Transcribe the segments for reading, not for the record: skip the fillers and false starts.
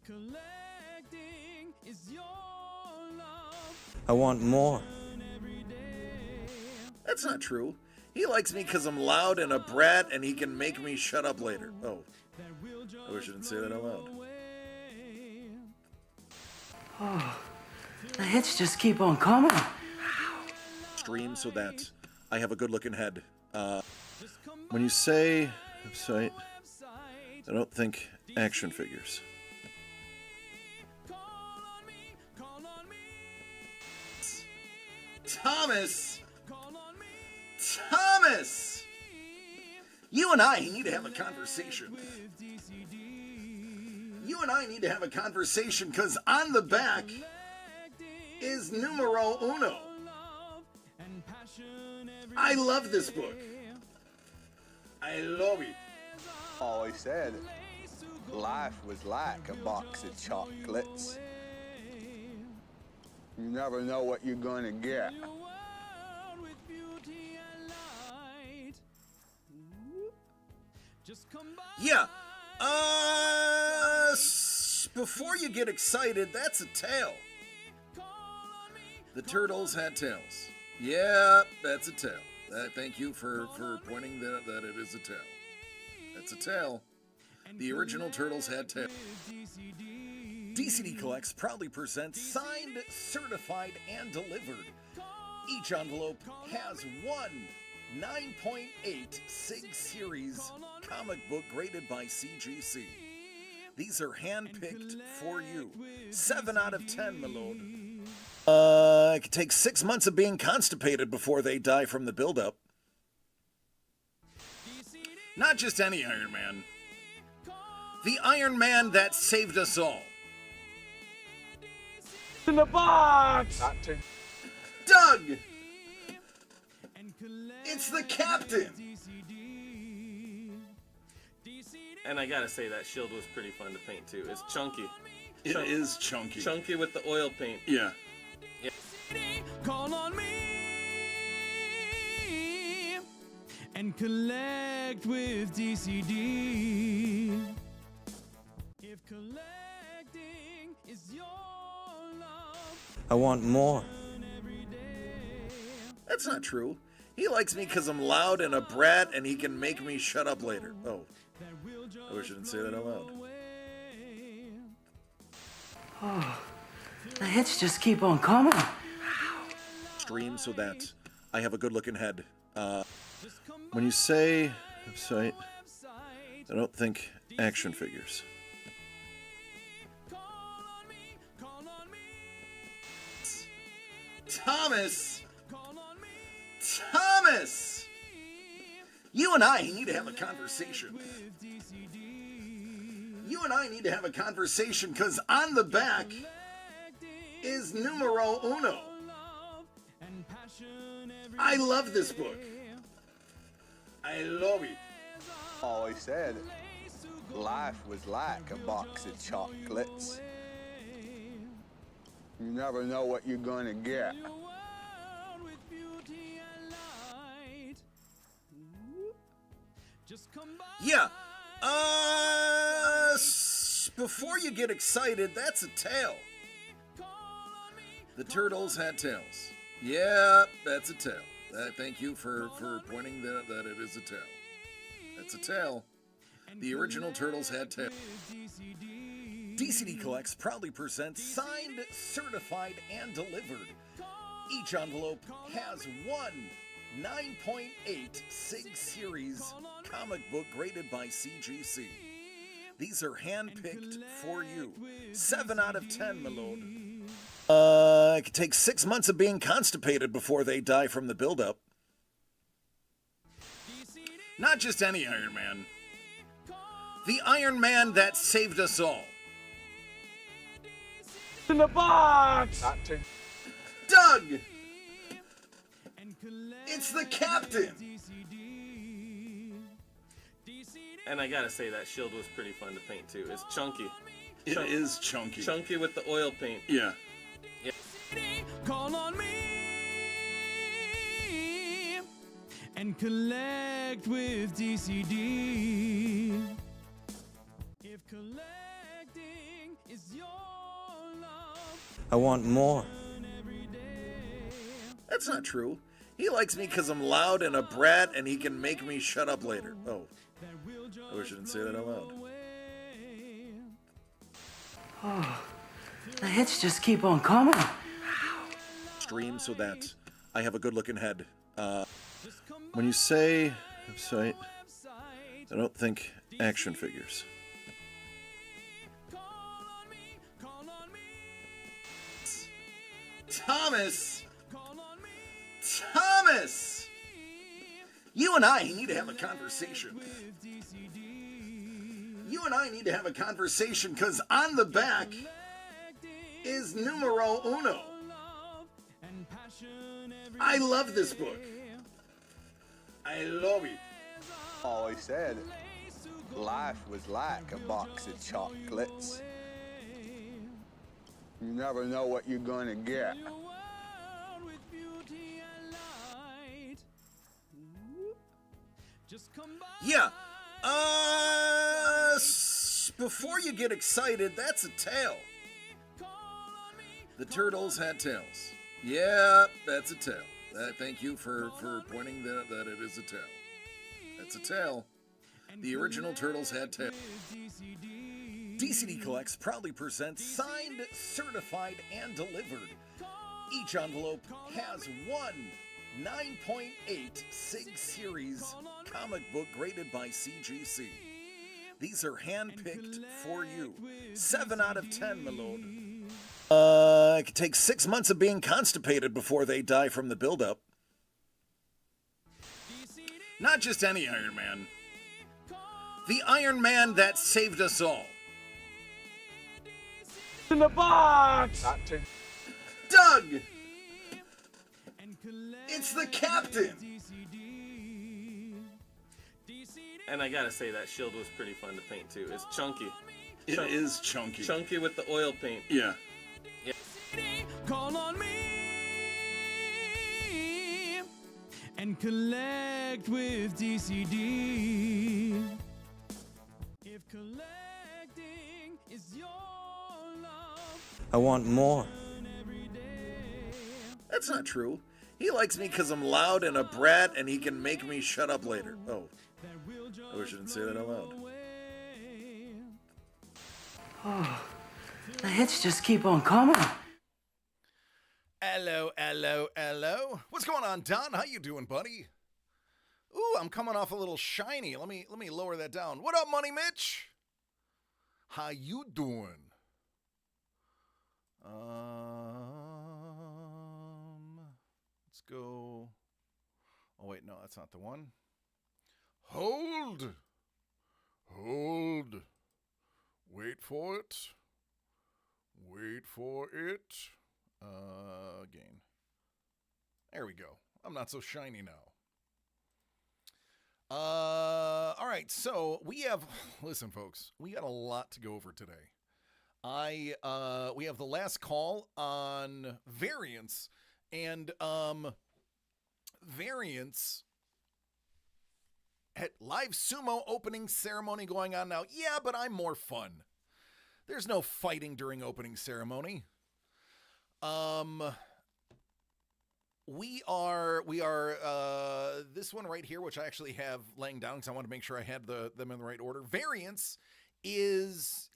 collecting is your love. I want more. That's not true. He likes me because I'm loud and a brat and he can make me shut up later. Oh, I wish I didn't say that out loud. Oh, the hits just keep on coming. Stream so that I have a good looking head. When you say website, I don't think action figures. Thomas! Thomas! You and I need to have a conversation. You and I need to have a conversation because on the back is numero uno. I love this book. I love it. Always said life was like a box of chocolates. You never know what you're gonna get. Yeah. Before you get excited, that's a tail. The turtles had tails. Yeah, that's a tail. Thank you for pointing that it is a tail. That's a tail. The original turtles had tails. DCD Collects proudly presents signed, certified, and delivered. Each envelope has one 9.8 SIG Series comic book graded by CGC. These are hand-picked for you. 7 out of 10, my lord. It could take 6 months of being constipated before they die from the buildup. Not just any Iron Man. The Iron Man that saved us all. In the box! Doug! It's the Captain! And I gotta say, that shield was pretty fun to paint too. It's chunky. It is chunky. Chunky with the oil paint. Yeah. Call on me and collect with DCD. If collecting is your love, I want more. That's not true. He likes me because I'm loud and a brat and he can make me shut up later. Oh, I wish I didn't say that out loud. Oh, the hits just keep on coming. Stream so that I have a good looking head. When you say website, I don't think action figures. Thomas! Thomas! You and I need to have a conversation. You and I need to have a conversation because on the back is numero uno. I love this book. I love it. Always said life was like a box of chocolates. You never know what you're gonna get. Yeah. Before you get excited, that's a tail. The turtles had tails. Yeah, that's a tail. Thank you for pointing that it is a tail. That's a tail. The original turtles had tails. DCD Collects proudly presents signed, certified, and delivered. Each envelope has one 9.8 SIG Series comic book graded by CGC. These are hand-picked for you. 7 out of 10, my lord. It could take 6 months of being constipated before they die from the buildup. Not just any Iron Man. The Iron Man that saved us all. in the box! Doug! It's the Captain! And I gotta say, that shield was pretty fun to paint too. It's chunky. It is chunky. Chunky with the oil paint. Yeah. Call on me and collect with DCD. If collecting is I want more. That's not true. He likes me because I'm loud and a brat and he can make me shut up later. Oh, I wish I didn't say that out loud. The hits just keep on coming. Stream so that I have a good looking head. When you say website, I don't think action figures. Thomas! Thomas! You and I need to have a conversation. You and I need to have a conversation because on the back is numero uno. I love this book. I love it. Always said life was like a box of chocolates. You never know what you're gonna get. Yeah. Before you get excited, that's a tail. The turtles had tails. Yeah, that's a tail. Thank you for pointing that it is a tail. That's a tail. The original turtles had tails. DCD Collects proudly presents signed, certified, and delivered. Each envelope has one 9.8 Sig Series comic book graded by CGC. These are hand-picked for you. 7 out of 10, my lord. It could take 6 months of being constipated before they die from the buildup. Not just any Iron Man. The Iron Man that saved us all. In the box! Doug! It's the Captain! And I gotta say, that shield was pretty fun to paint too. It's chunky. It is chunky. Chunky with the oil paint. Yeah. Call on me and collect with DCD. If collecting is your love, I want more. That's not true. He likes me because I'm loud and a brat and he can make me shut up later. Oh, I wish I didn't say that out loud. The hits just keep on coming. Hello, hello, hello. What's going on, Don? How you doing, buddy? Ooh, I'm coming off a little shiny. Let me lower that down. What up, Money Mitch? How you doing? Let's go. Oh wait, no, that's not the one. Hold. Wait for it. Wait for it. Again. There we go. I'm not so shiny now. All right, so we have, listen folks, we got a lot to go over today. We have the last call on Variants, and Variants at live sumo opening ceremony going on now. Yeah, but I'm more fun. There's no fighting during opening ceremony. We are this one right here, which I actually have laying down because I want to make sure I had them in the right order. Variants is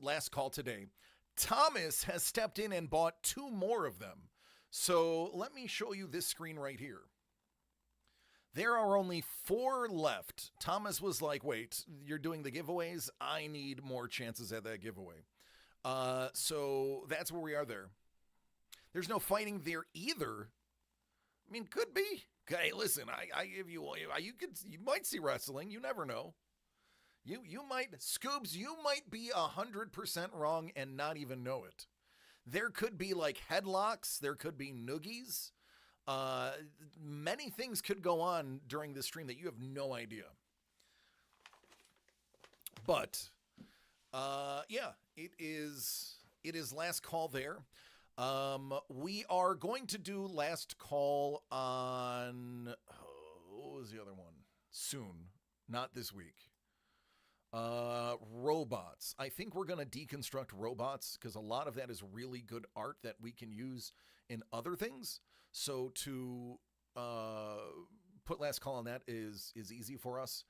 last call today. Thomas has stepped in and bought 2 more of them. So let me show you this screen right here. There are only 4 left. Thomas was like, wait, you're doing the giveaways? I need more chances at that giveaway. So that's where we are there. There's no fighting there either. I mean, could be. Okay, listen, I give you might see wrestling. You never know. You might, Scoobs, you might be 100% wrong and not even know it. There could be like headlocks. There could be noogies. Many things could go on during this stream that you have no idea. But, yeah, it is last call there. We are going to do last call on, what was the other one? Soon, not this week. Robots. I think we're going to deconstruct robots because a lot of that is really good art that we can use in other things. So to put last call on that is easy for us.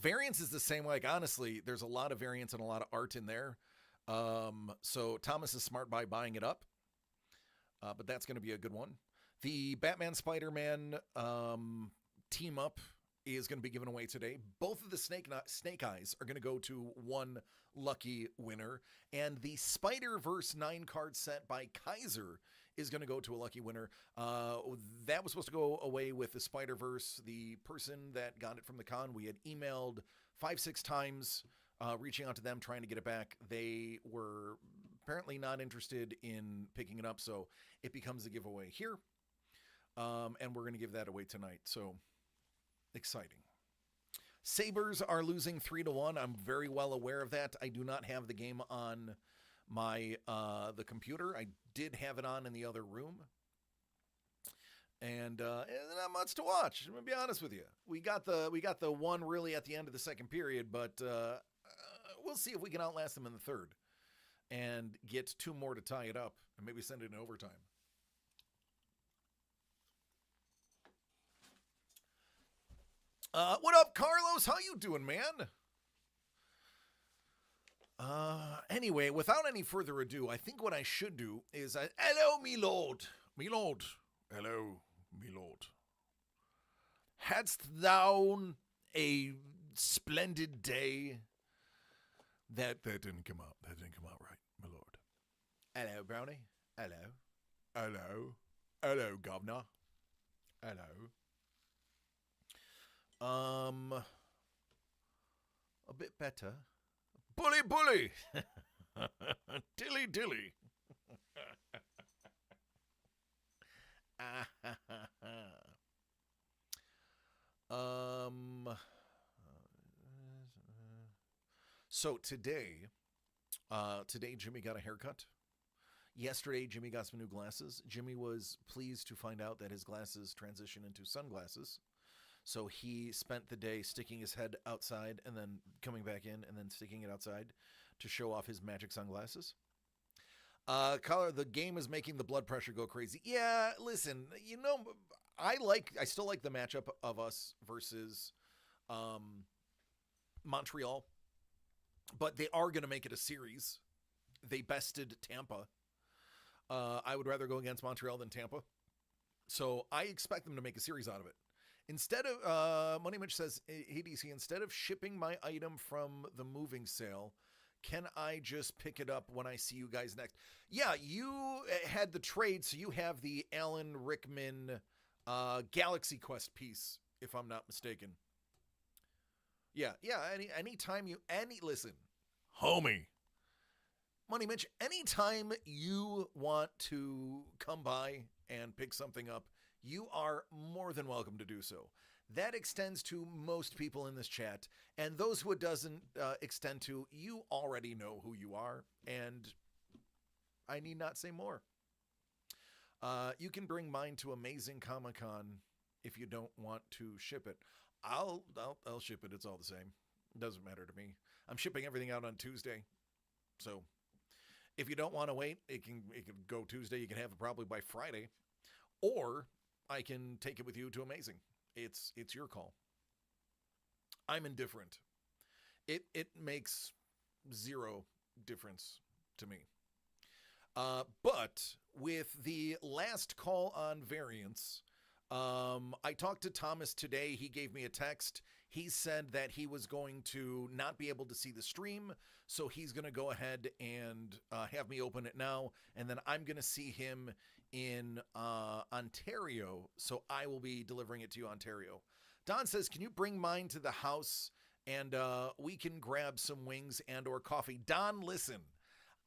Variants is the same. Like, honestly, there's a lot of variants and a lot of art in there. So Thomas is smart by buying it up. But that's going to be a good one. The Batman Spider-Man team up is going to be given away today. Both of the Snake Eyes are going to go to one lucky winner. And the Spider-Verse 9-card set by Kaiser is going to go to a lucky winner. That was supposed to go away with the Spider-Verse. The person that got it from the con, we had emailed 5-6 times, reaching out to them, trying to get it back. They were apparently not interested in picking it up, so it becomes a giveaway here. And we're going to give that away tonight. So exciting. Sabres are losing 3-1. I'm very well aware of that. I do not have the game on my the computer. I did have it on in the other room. And not much to watch. I'm gonna be honest with you. We got the one really at the end of the second period, but we'll see if we can outlast them in the third and get 2 more to tie it up and maybe send it in overtime. What up, Carlos? How you doing, man? Anyway, without any further ado, I think what I should do is hello, me lord. Me lord. Hello, me lord. Hadst thou a splendid day? That didn't come out. That didn't come out right, my lord. Hello, Brownie. Hello. Hello. Hello, governor. Hello. A bit better. Bully, bully. Dilly, dilly. So today Jimmy got a haircut. Yesterday, Jimmy got some new glasses. Jimmy was pleased to find out that his glasses transition into sunglasses. So he spent the day sticking his head outside and then coming back in and then sticking it outside to show off his magic sunglasses. Collar, the game is making the blood pressure go crazy. Yeah, listen, I still like the matchup of us versus Montreal, but they are going to make it a series. They bested Tampa. I would rather go against Montreal than Tampa. So I expect them to make a series out of it. Instead of, Money Mitch says, hey DC, instead of shipping my item from the moving sale, can I just pick it up when I see you guys next? Yeah, you had the trade, so you have the Alan Rickman Galaxy Quest piece, if I'm not mistaken. Yeah, anytime listen, homie, Money Mitch, anytime you want to come by and pick something up, you are more than welcome to do so. That extends to most people in this chat, and those who it doesn't extend to, you already know who you are, and I need not say more. You can bring mine to Amazing Comic-Con if you don't want to ship it. I'll ship it. It's all the same. It doesn't matter to me. I'm shipping everything out on Tuesday, so if you don't want to wait, it can go Tuesday. You can have it probably by Friday, or I can take it with you to Amazing. It's your call. I'm indifferent. It makes zero difference to me. But with the last call on variants, I talked to Thomas today. He gave me a text. He said that he was going to not be able to see the stream, so he's going to go ahead and have me open it now, and then I'm going to see him in Ontario, so I will be delivering it to you, Ontario. Don says, can you bring mine to the house and we can grab some wings and or coffee? Don, listen,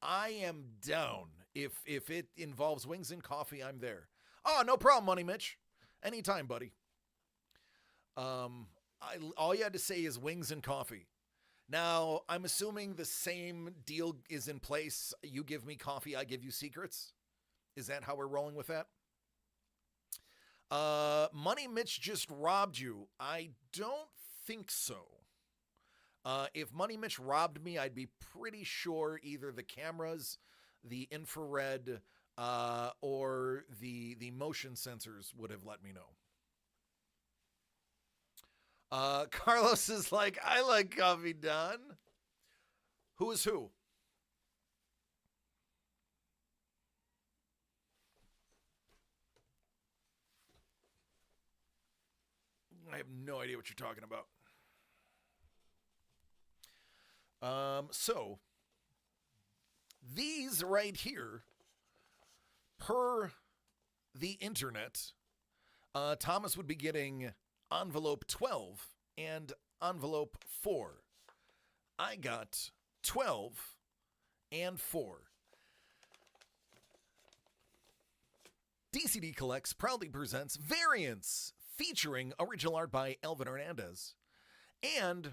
I am down. If it involves wings and coffee, I'm there. Oh, no problem, Money Mitch. Anytime, buddy. All you had to say is wings and coffee. Now, I'm assuming the same deal is in place. You give me coffee, I give you secrets. Is that how we're rolling with that? Money Mitch just robbed you. I don't think so. If Money Mitch robbed me, I'd be pretty sure either the cameras, the infrared, or the motion sensors would have let me know. Carlos is like, I like Coffee Don. Who is who? I have no idea what you're talking about. So these right here, per the internet, Thomas would be getting envelope 12 and envelope 4. I got 12 and 4. DCD Collects proudly presents Variants, featuring original art by Elvin Hernandez and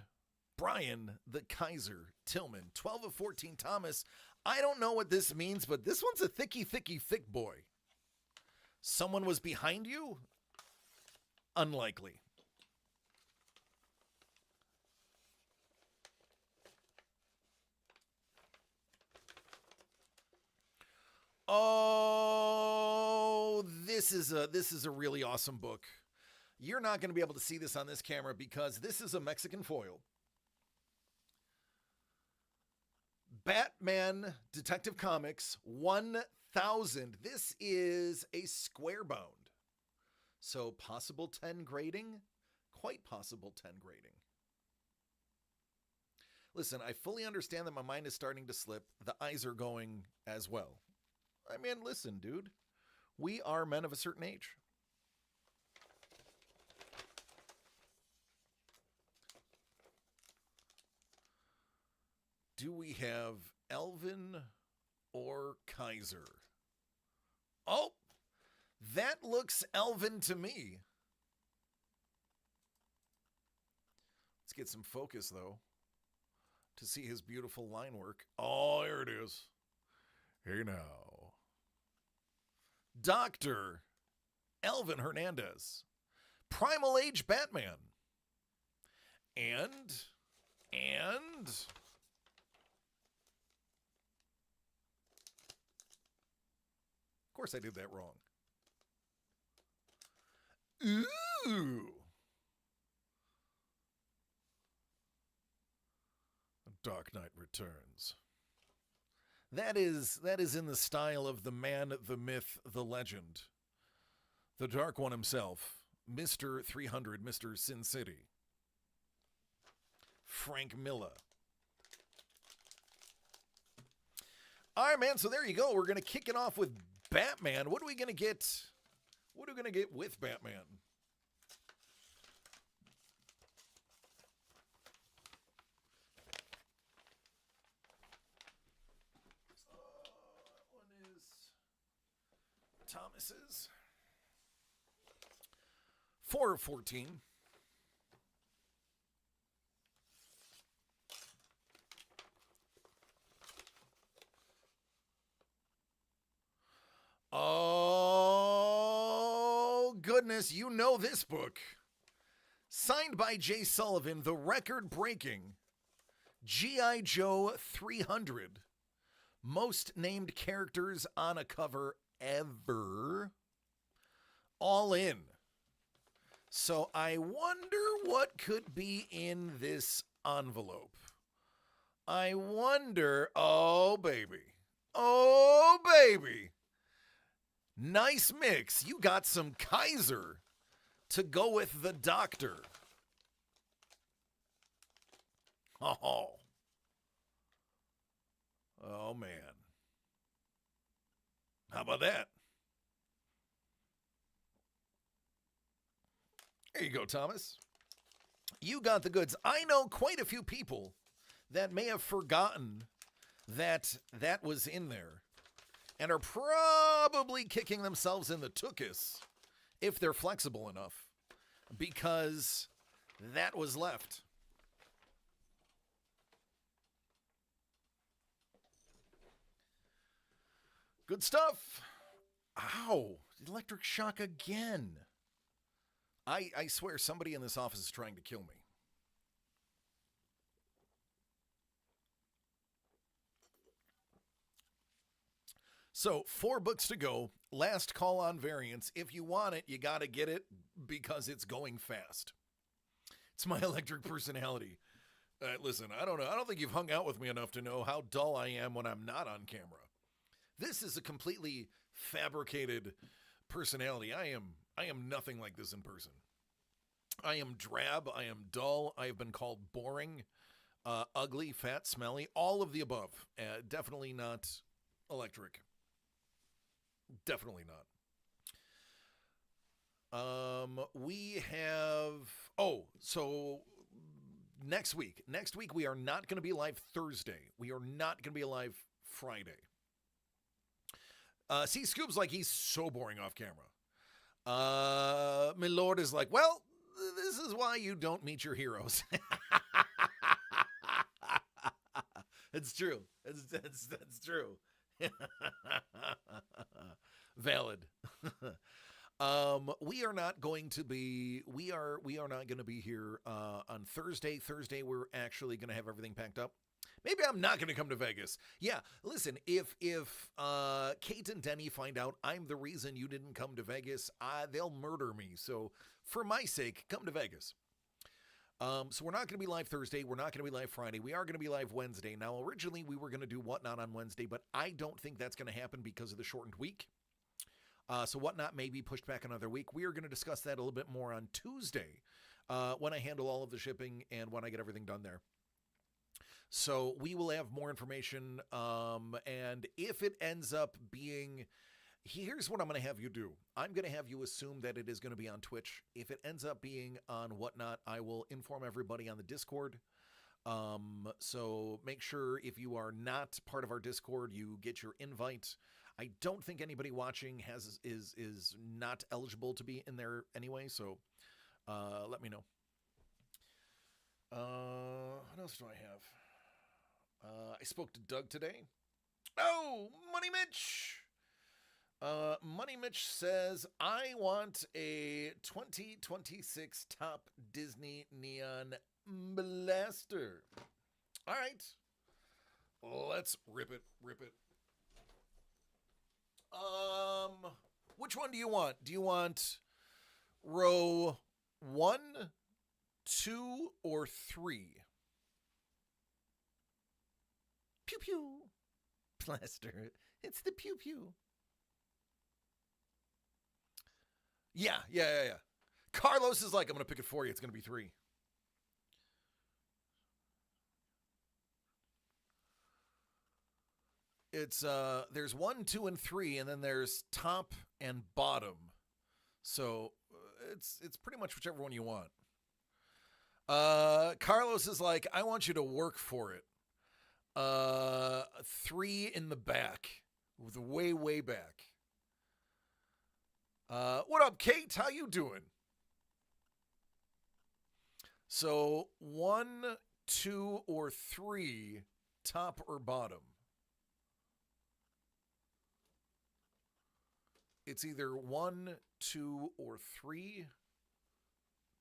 Brian the Kaiser Tillman. 12 of 14, Thomas. I don't know what this means, but this one's a thick boy. Someone was behind you? Unlikely. Oh, this is a really awesome book. You're not going to be able to see this on this camera because this is a Mexican foil. Batman Detective Comics 1000. This is a square bound. So possible 10 grading, quite possible 10 grading. Listen, I fully understand that my mind is starting to slip. The eyes are going as well. I mean, listen, dude. We are men of a certain age. Do we have Elvin or Kaiser? Oh, that looks Elvin to me. Let's get some focus, though, to see his beautiful line work. Oh, here it is. Hey now. Dr. Elvin Hernandez. Primal Age Batman. And... Of course I did that wrong. Ooh. Dark Knight Returns. That is in the style of the man, the myth, the legend. The Dark One himself, Mr. 300, Mr. Sin City. Frank Miller. All right, man, so there you go. We're going to kick it off with Batman. What are we going to get? What are we going to get with Batman? That one is Thomas's. 4 of 14. Oh, goodness, you know this book. Signed by Jay Sullivan, the record-breaking G.I. Joe 300. Most named characters on a cover ever. All in. So I wonder what could be in this envelope. I wonder, oh, baby. Oh, baby. Nice mix. You got some Kaiser to go with the Doctor. Oh. Oh, man. How about that? There you go, Thomas. You got the goods. I know quite a few people that may have forgotten that that was in there and are probably kicking themselves in the tuchus if they're flexible enough because that was left. Good stuff. Ow, electric shock again. I swear somebody in this office is trying to kill me. So 4 books to go. Last call on Variants. If you want it, you got to get it because it's going fast. It's my electric personality. Listen, I don't know. I don't think you've hung out with me enough to know how dull I am when I'm not on camera. This is a completely fabricated personality. I am nothing like this in person. I am drab. I am dull. I have been called boring, ugly, fat, smelly, all of the above. Definitely not electric. Definitely not. We have... Oh, so next week we are not going to be live Thursday. We are not going to be live Friday. See, Scoob's like, he's so boring off camera. My lord is like, well, this is why you don't meet your heroes. It's true. That's true. Valid. We are not going to be here on Thursday. Thursday we're actually going to have everything packed up. Maybe I'm not going to come to Vegas. Yeah, listen, if Kate and Denny find out I'm the reason you didn't come to Vegas, they'll murder me. So for my sake, come to Vegas. So we're not going to be live Thursday. We're not going to be live Friday. We are going to be live Wednesday. Now, originally we were going to do Whatnot on Wednesday, but I don't think that's going to happen because of the shortened week. So Whatnot may be pushed back another week. We are going to discuss that a little bit more on Tuesday when I handle all of the shipping and when I get everything done there. So we will have more information, and if it ends up being, here's what I'm going to have you do. I'm going to have you assume that it is going to be on Twitch. If it ends up being on Whatnot, I will inform everybody on the Discord. So make sure if you are not part of our Discord, you get your invite. I don't think anybody watching is not eligible to be in there anyway, so let me know. What else do I have? I spoke to Doug today. Oh, Money Mitch! Money Mitch says, I want a 2026 Top Disney Neon Blaster. All right. Let's rip it. Which one do you want? Do you want row 1, 2, or 3? Pew pew. Blaster. It's the pew pew. Yeah. Carlos is like, I'm going to pick it for you. It's going to be 3. It's there's 1, 2, and 3, and then there's top and bottom. So it's pretty much whichever one you want. Carlos is like, I want you to work for it. 3 in the back, the way back. What up, Kate? How you doing? So 1, 2, or 3, top or bottom? It's either 1, 2, or 3,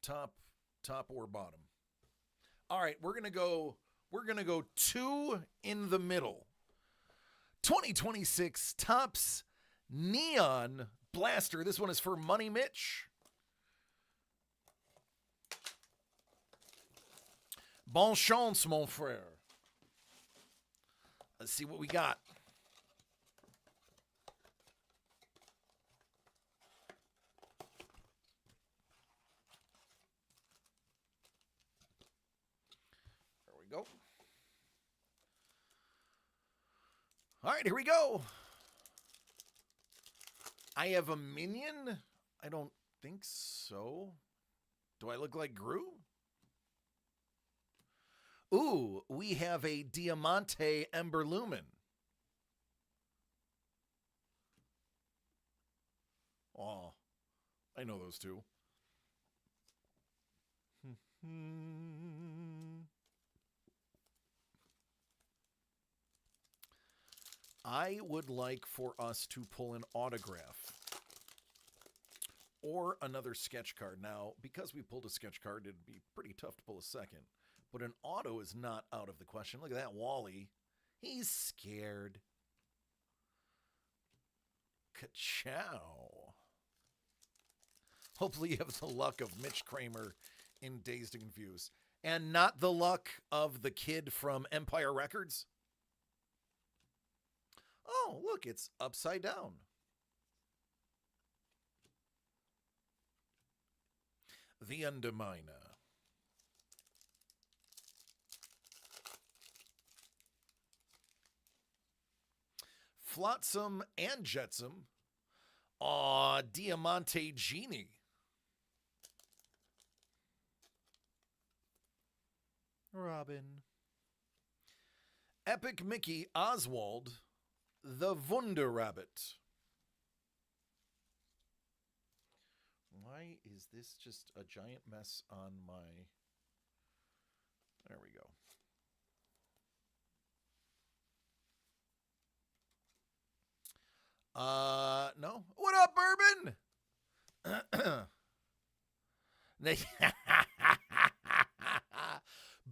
top or bottom. All right, we're gonna go 2 in the middle. 2026 Topps Neon Blaster. This one is for Money Mitch. Bonne chance, mon frère. Let's see what we got. There we go. All right, here we go. I have a minion? I don't think so. Do I look like Gru? Ooh, we have a Diamante Ember Lumen. Oh, I know those two. I would like for us to pull an autograph or another sketch card. Now, because we pulled a sketch card, it'd be pretty tough to pull a second. But an auto is not out of the question. Look at that, Wally. He's scared. Ka-chow. Hopefully you have the luck of Mitch Kramer in Dazed and Confused. And not the luck of the kid from Empire Records. Oh, look, it's upside down. The Underminer. Flotsam and Jetsam. Aw, Diamante Genie. Robin. Epic Mickey Oswald. The Wunder Rabbit. Why is this just a giant mess on my... There we go. No. What up, Bourbon?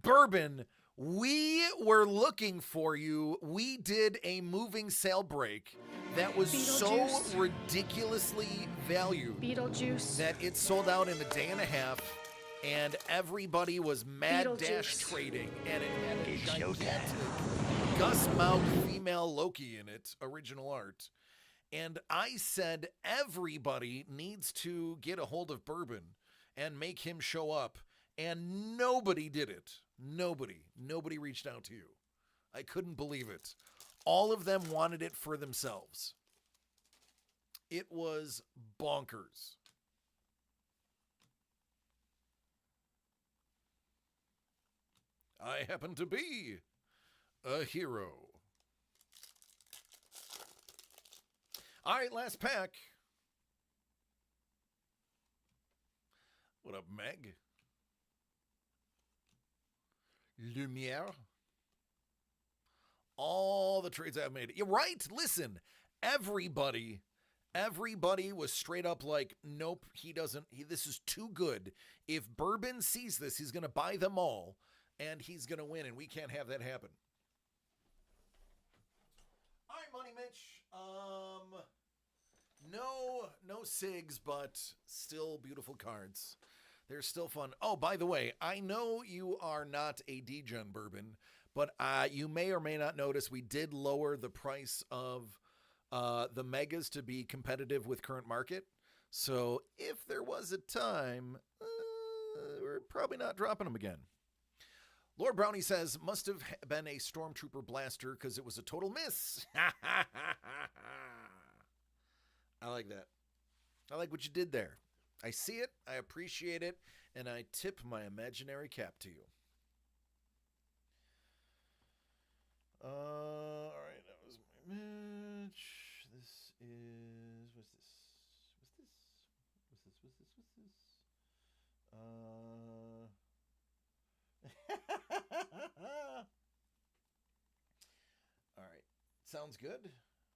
Bourbon, we were looking for you. We did a moving sale break that was so Beetlejuice. ridiculously valued Beetlejuice. that it sold out in a day and a half, and everybody was mad dash Beetlejuice. trading, and it had a gigantic Gus Mauk female Loki in it, original art. And I said everybody needs to get a hold of Bourbon and make him show up. And nobody did it. Nobody reached out to you. I couldn't believe it. All of them wanted it for themselves. It was bonkers. I happen to be a hero. All right, last pack. What up, Meg? Lumiere. All the trades I've made. You're right. Listen, everybody was straight up like, nope, he doesn't. This is too good. If Bourbon sees this, he's going to buy them all, and he's going to win, and we can't have that happen. All right, Money Mitch. No SIGs, but still beautiful cards. They're still fun. Oh, by the way, I know you are not a degen, Bourbon, but you may or may not notice we did lower the price of the megas to be competitive with current market. So if there was a time, we're probably not dropping them again. Lord Brownie says, must have been a Stormtrooper blaster because it was a total miss. I like that. I like what you did there. I see it, I appreciate it, and I tip my imaginary cap to you. All right, that was my Mitch. This is, what's this? All right, sounds good.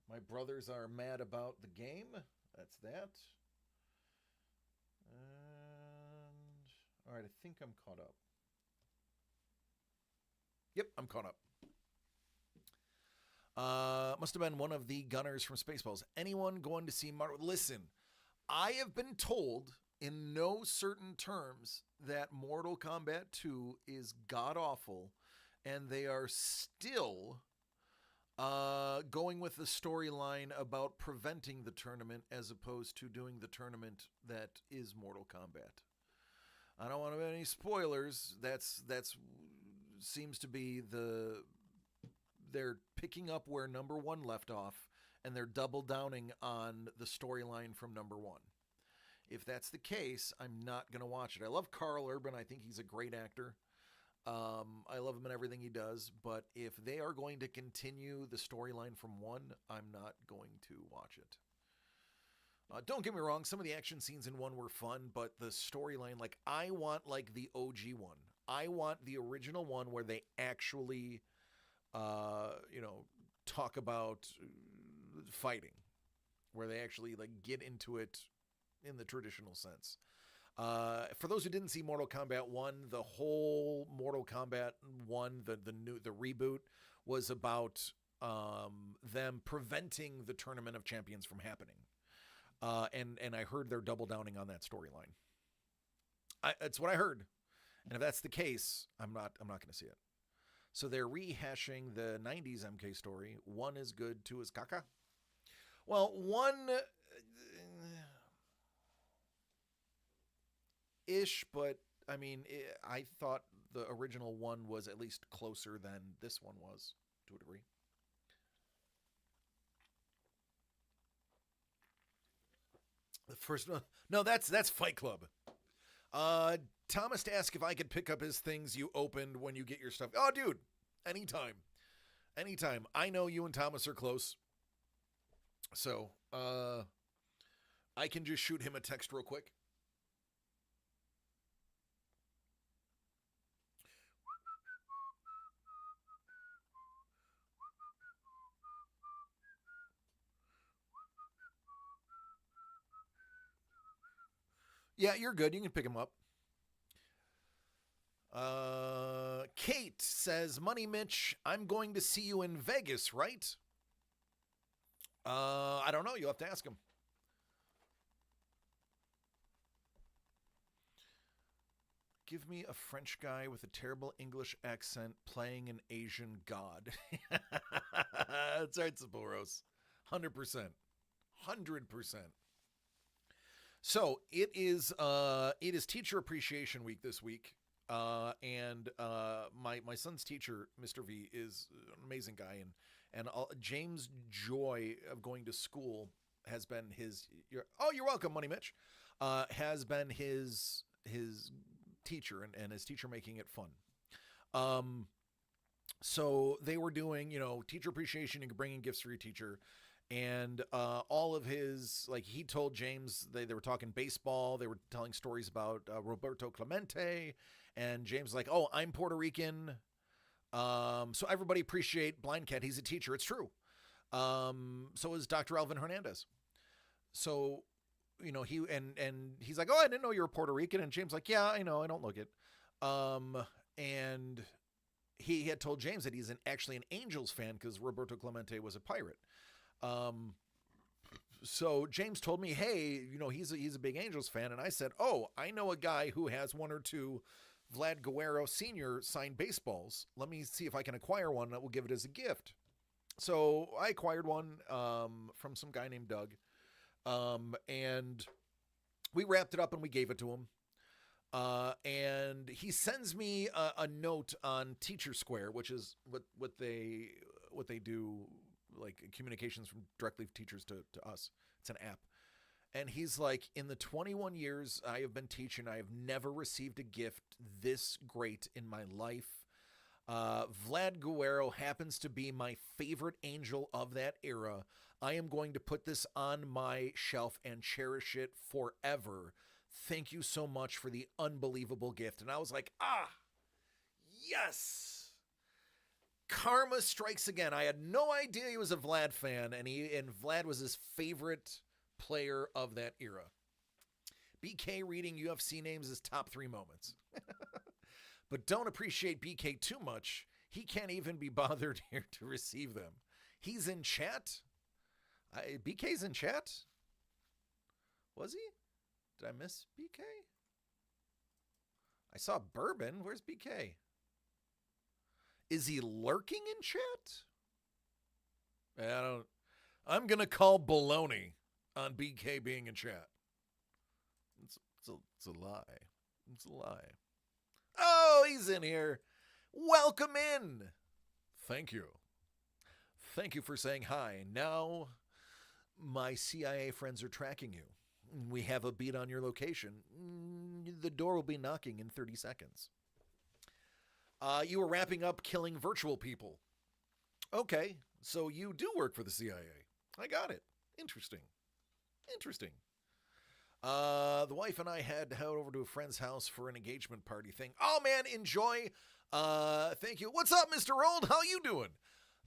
My brothers are mad about the game. That's that. And all right, I think I'm caught up. Yep, I'm caught up. Must have been one of the gunners from Spaceballs. Anyone going to see Marvel? Listen, I have been told in no certain terms that Mortal Kombat 2 is god-awful, and they are still going with the storyline about preventing the tournament as opposed to doing the tournament that is Mortal Kombat. I don't want to have any spoilers. That's seems to be they're picking up where number 1 left off, and they're double downing on the storyline from number 1. If that's the case, I'm not going to watch it. I love Carl Urban. I think he's a great actor. I love him in everything he does, but if they are going to continue the storyline from 1, I'm not going to watch it. Don't get me wrong, some of the action scenes in 1 were fun, but the storyline, like, I want like the OG one. I want the original one where they actually, talk about fighting, where they actually like get into it in the traditional sense. For those who didn't see Mortal Kombat 1, the whole Mortal Kombat 1, the reboot was about them preventing the Tournament of Champions from happening. And I heard they're double downing on that storyline. It's what I heard. And if that's the case, I'm not going to see it. So they're rehashing the 90s MK story. 1 is good, 2 is caca. Well, 1 ish, but I mean, I thought the original 1 was at least closer than this one was to a degree. The first one, no, that's Fight Club. Thomas asked if I could pick up his things you opened when you get your stuff. Oh, dude, anytime. I know you and Thomas are close. So, I can just shoot him a text real quick. Yeah, you're good. You can pick him up. Kate says, Money Mitch, I'm going to see you in Vegas, right? I don't know. You'll have to ask him. Give me a French guy with a terrible English accent playing an Asian god. That's right, Saboros. 100%. 100%. So it is Teacher Appreciation Week this week. And my son's teacher, Mr. V, is an amazing guy, and James' joy of going to school has been his. You're welcome, Money Mitch. Has been his teacher and his teacher making it fun. So they were doing, teacher appreciation. You can bring in gifts for your teacher. And all of his, like, he told James, they were talking baseball. They were telling stories about Roberto Clemente. And James like, oh, I'm Puerto Rican. So everybody appreciate Blind Cat. He's a teacher. It's true. So is Dr. Alvin Hernandez. So, he's like, oh, I didn't know you were Puerto Rican. And James like, yeah, I know. I don't look it. And he had told James that he's actually an Angels fan because Roberto Clemente was a Pirate. So James told me, hey, he's a big Angels fan. And I said, oh, I know a guy who has 1 or 2 Vlad Guerrero Sr. signed baseballs. Let me see if I can acquire one that will give it as a gift. So I acquired one, from some guy named Doug. And we wrapped it up and we gave it to him. And he sends me a note on Teacher Square, which is what they do, like communications from directly teachers to us. It's an app. And he's like, in the 21 years I have been teaching, I have never received a gift this great in my life. Vlad Guerrero happens to be my favorite Angel of that era. I am going to put this on my shelf and cherish it forever. Thank you so much for the unbelievable gift. And I was like, yes. Karma strikes again. I had no idea he was a Vlad fan, and Vlad was his favorite player of that era. BK reading UFC names is top 3 moments. But don't appreciate BK too much. He can't even be bothered here to receive them. He's in chat. BK's in chat? Was he? Did I miss BK? I saw Bourbon. Where's BK? Is he lurking in chat? I'm going to call baloney on BK being in chat. It's a lie. It's a lie. Oh, he's in here. Welcome in. Thank you. Thank you for saying hi. Now my CIA friends are tracking you. We have a beat on your location. The door will be knocking in 30 seconds. You were wrapping up killing virtual people. Okay, so you do work for the CIA. I got it. Interesting. The wife and I had to head over to a friend's house for an engagement party thing. Oh, man, enjoy. Thank you. What's up, Mr. Old? How you doing?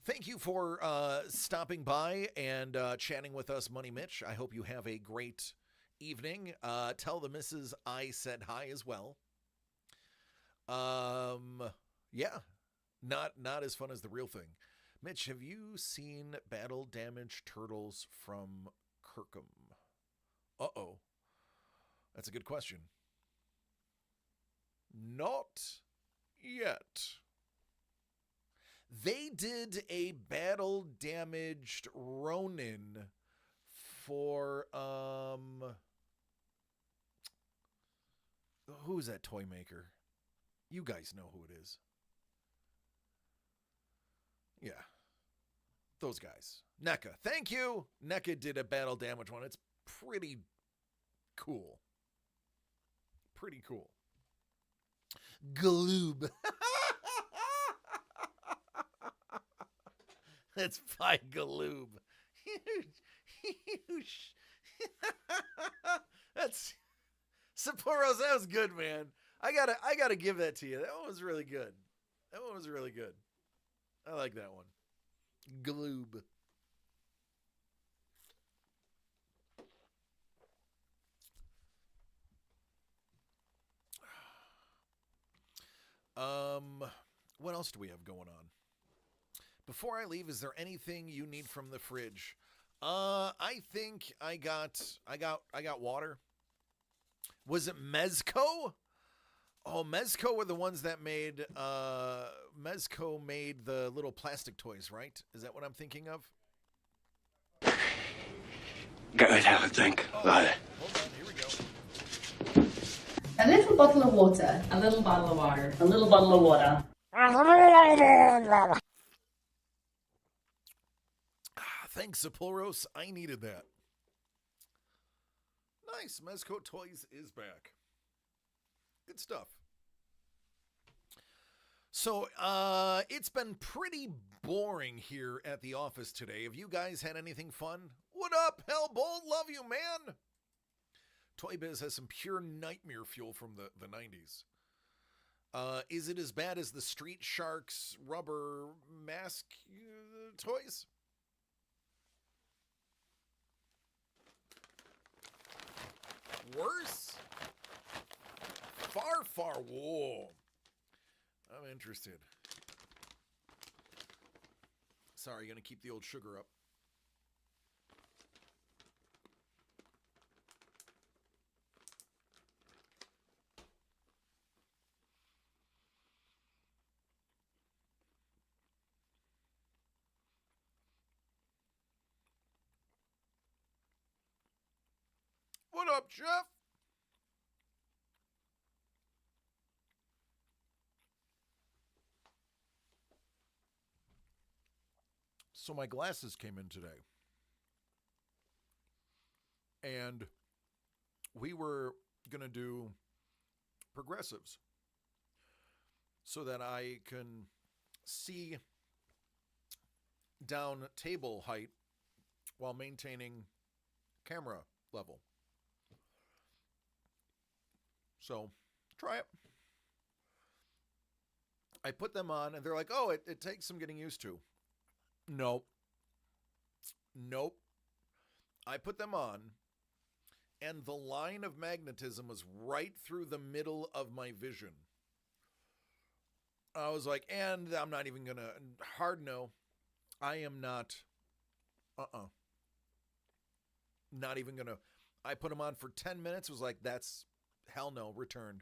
Thank you for stopping by and chatting with us, Money Mitch. I hope you have a great evening. Tell the missus I said hi as well. Yeah, not as fun as the real thing. Mitch, have you seen battle damaged turtles from Kirkham? Uh-oh. That's a good question. Not yet. They did a battle damaged Ronin for who's that toy maker? You guys know who it is. Yeah. Those guys. NECA. Thank you. NECA did a battle damage one. It's pretty cool. Pretty cool. Galoob. Let's fight Galoob. That's Sapporos. That was good, man. I gotta give that to you. That one was really good. That one was really good. I like that one. Galoob. What else do we have going on? Before I leave, is there anything you need from the fridge? I think I got water. Was it Mezco? Oh, Mezco were the ones that made Mezco made the little plastic toys, right? Is that what I'm thinking of? Go ahead, have a drink. Hold on, here we go. A little bottle of water. A little bottle of water. A little bottle of water. Thanks, Sapporos. I needed that. Nice. Mezco Toys is back. Good stuff. So, it's been pretty boring here at the office today. Have you guys had anything fun? What up, Hellbold? Love you, man. Toy Biz has some pure nightmare fuel from the 90s. Is it as bad as the Street Sharks rubber mask toys? Worse? Far. Whoa. I'm interested. Sorry, gonna keep the old sugar up. What up, Jeff? So my glasses came in today. And we were going to do progressives so that I can see down table height while maintaining camera level. So, try it. I put them on, and they're like, oh, it takes some getting used to. Nope. I put them on, and the line of magnetism was right through the middle of my vision. I was like, and I'm not even going to, hard no, I am not, not even going to, I put them on for 10 minutes, was like, that's, hell no, returned.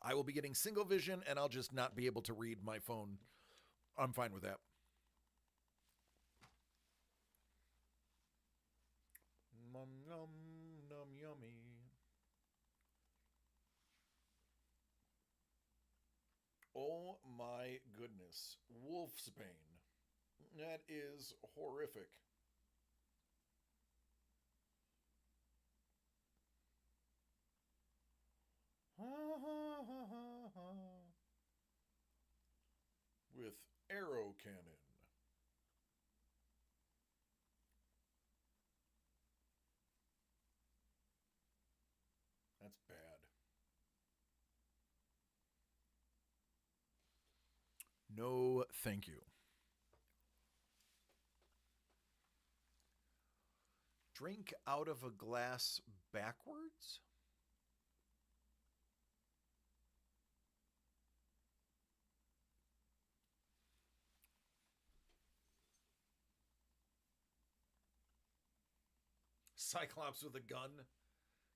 I will be getting single vision, and I'll just not be able to read my phone. I'm fine with that. Nom, nom, nom, yummy. Oh my goodness. Wolfsbane. That is horrific. With arrow cannon. That's bad. No, thank you. Drink out of a glass backwards? Cyclops with a gun.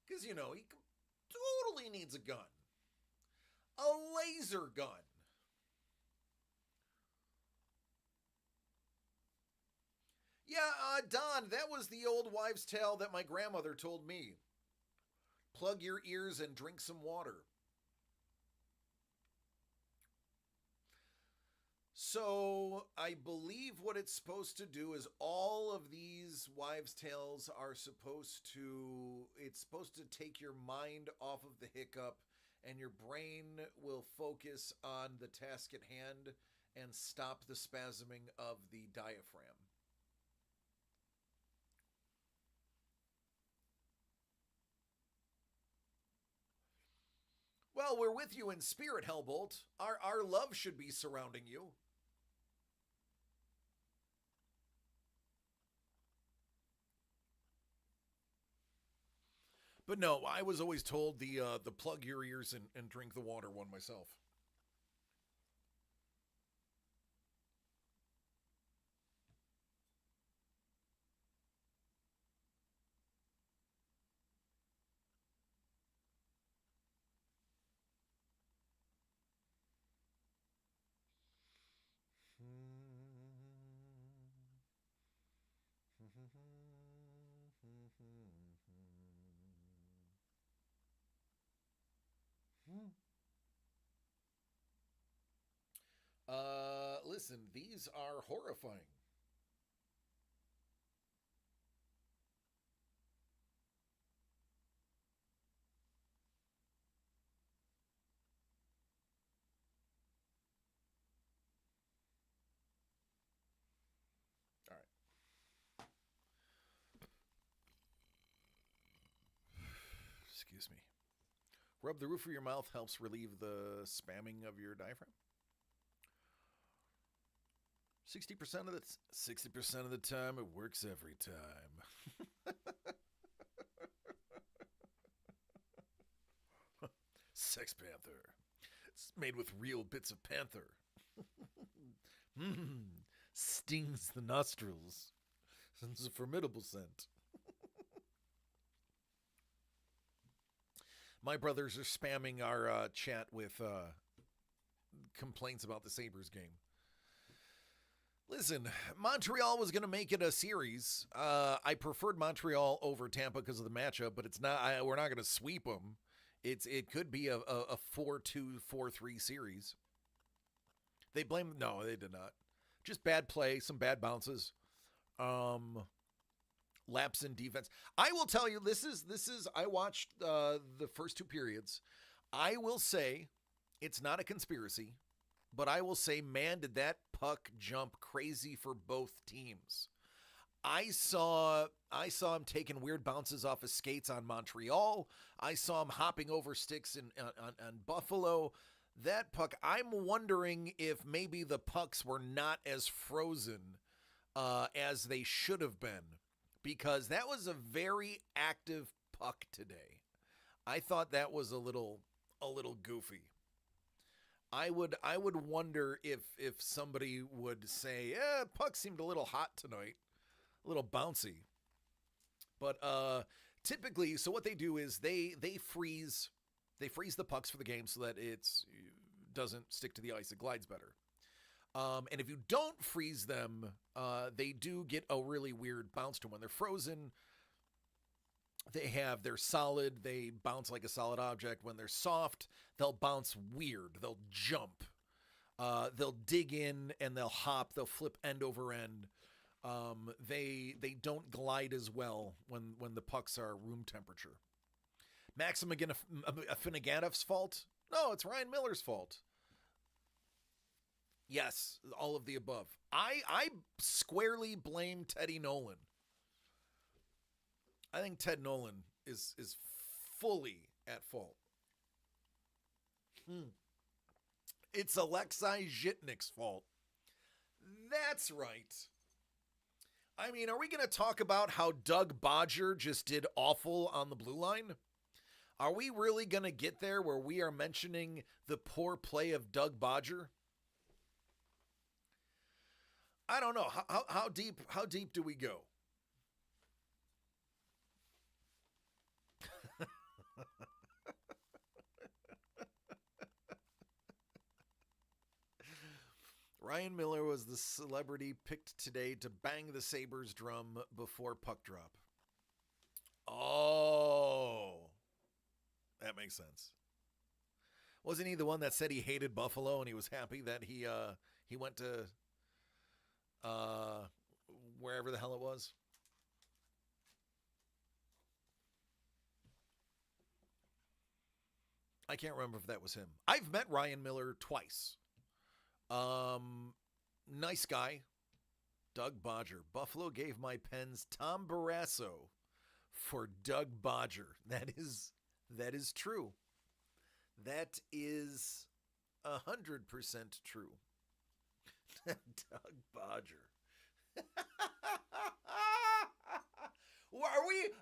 Because, he totally needs a gun. A laser gun. Yeah, Don, that was the old wives' tale that my grandmother told me. Plug your ears and drink some water. So, I believe what it's supposed to do is all of these wives' tales are supposed to, it's supposed to take your mind off of the hiccup and your brain will focus on the task at hand and stop the spasming of the diaphragm. Well, we're with you in spirit, Hellbolt. Our love should be surrounding you. But no, I was always told the plug your ears and drink the water one myself. Listen, these are horrifying. All right. Excuse me. Rub the roof of your mouth helps relieve the spamming of your diaphragm. 60% of the time, it works every time. Sex Panther. It's made with real bits of panther. Stings the nostrils. It's a formidable scent. My brothers are spamming our chat with complaints about the Sabres game. Listen, Montreal was going to make it a series. I preferred Montreal over Tampa because of the matchup, but it's not. We're not going to sweep them. It could be a 4-2, 4-3 series. They blame. No, they did not. Just bad play, some bad bounces, lapse in defense. I will tell you, this is. I watched the first two periods. I will say, it's not a conspiracy. But I will say, man, did that puck jump crazy for both teams. I saw him taking weird bounces off his skates on Montreal. I saw him hopping over sticks on Buffalo. That puck, I'm wondering if maybe the pucks were not as frozen as they should have been. Because that was a very active puck today. I thought that was a little goofy. I would wonder if somebody would say, puck seemed a little hot tonight, a little bouncy. But typically, so what they do is they freeze the pucks for the game so that it doesn't stick to the ice, it glides better. And if you don't freeze them, they do get a really weird bounce to them. When they're frozen, they're solid, they bounce like a solid object. When they're soft, they'll bounce weird, they'll jump, they'll dig in and they'll hop, they'll flip end over end. They don't glide as well when the pucks are room temperature. Maxim Afinoganov's fault? No, it's Ryan Miller's fault. Yes, all of the above. I squarely blame Teddy Nolan. I think Ted Nolan is fully at fault. It's Alexei Zhitnik's fault. That's right. I mean, are we going to talk about how Doug Bodger just did awful on the blue line? Are we really going to get there where we are mentioning the poor play of Doug Bodger? I don't know. How deep do we go? Ryan Miller was the celebrity picked today to bang the Sabres drum before puck drop. Oh, that makes sense. Wasn't he the one that said he hated Buffalo and he was happy that he went to wherever the hell it was? I can't remember if that was him. I've met Ryan Miller twice. Nice guy. Doug Bodger. Buffalo gave my Pens Tom Barrasso for Doug Bodger. That is true. That is 100% true. Doug Bodger.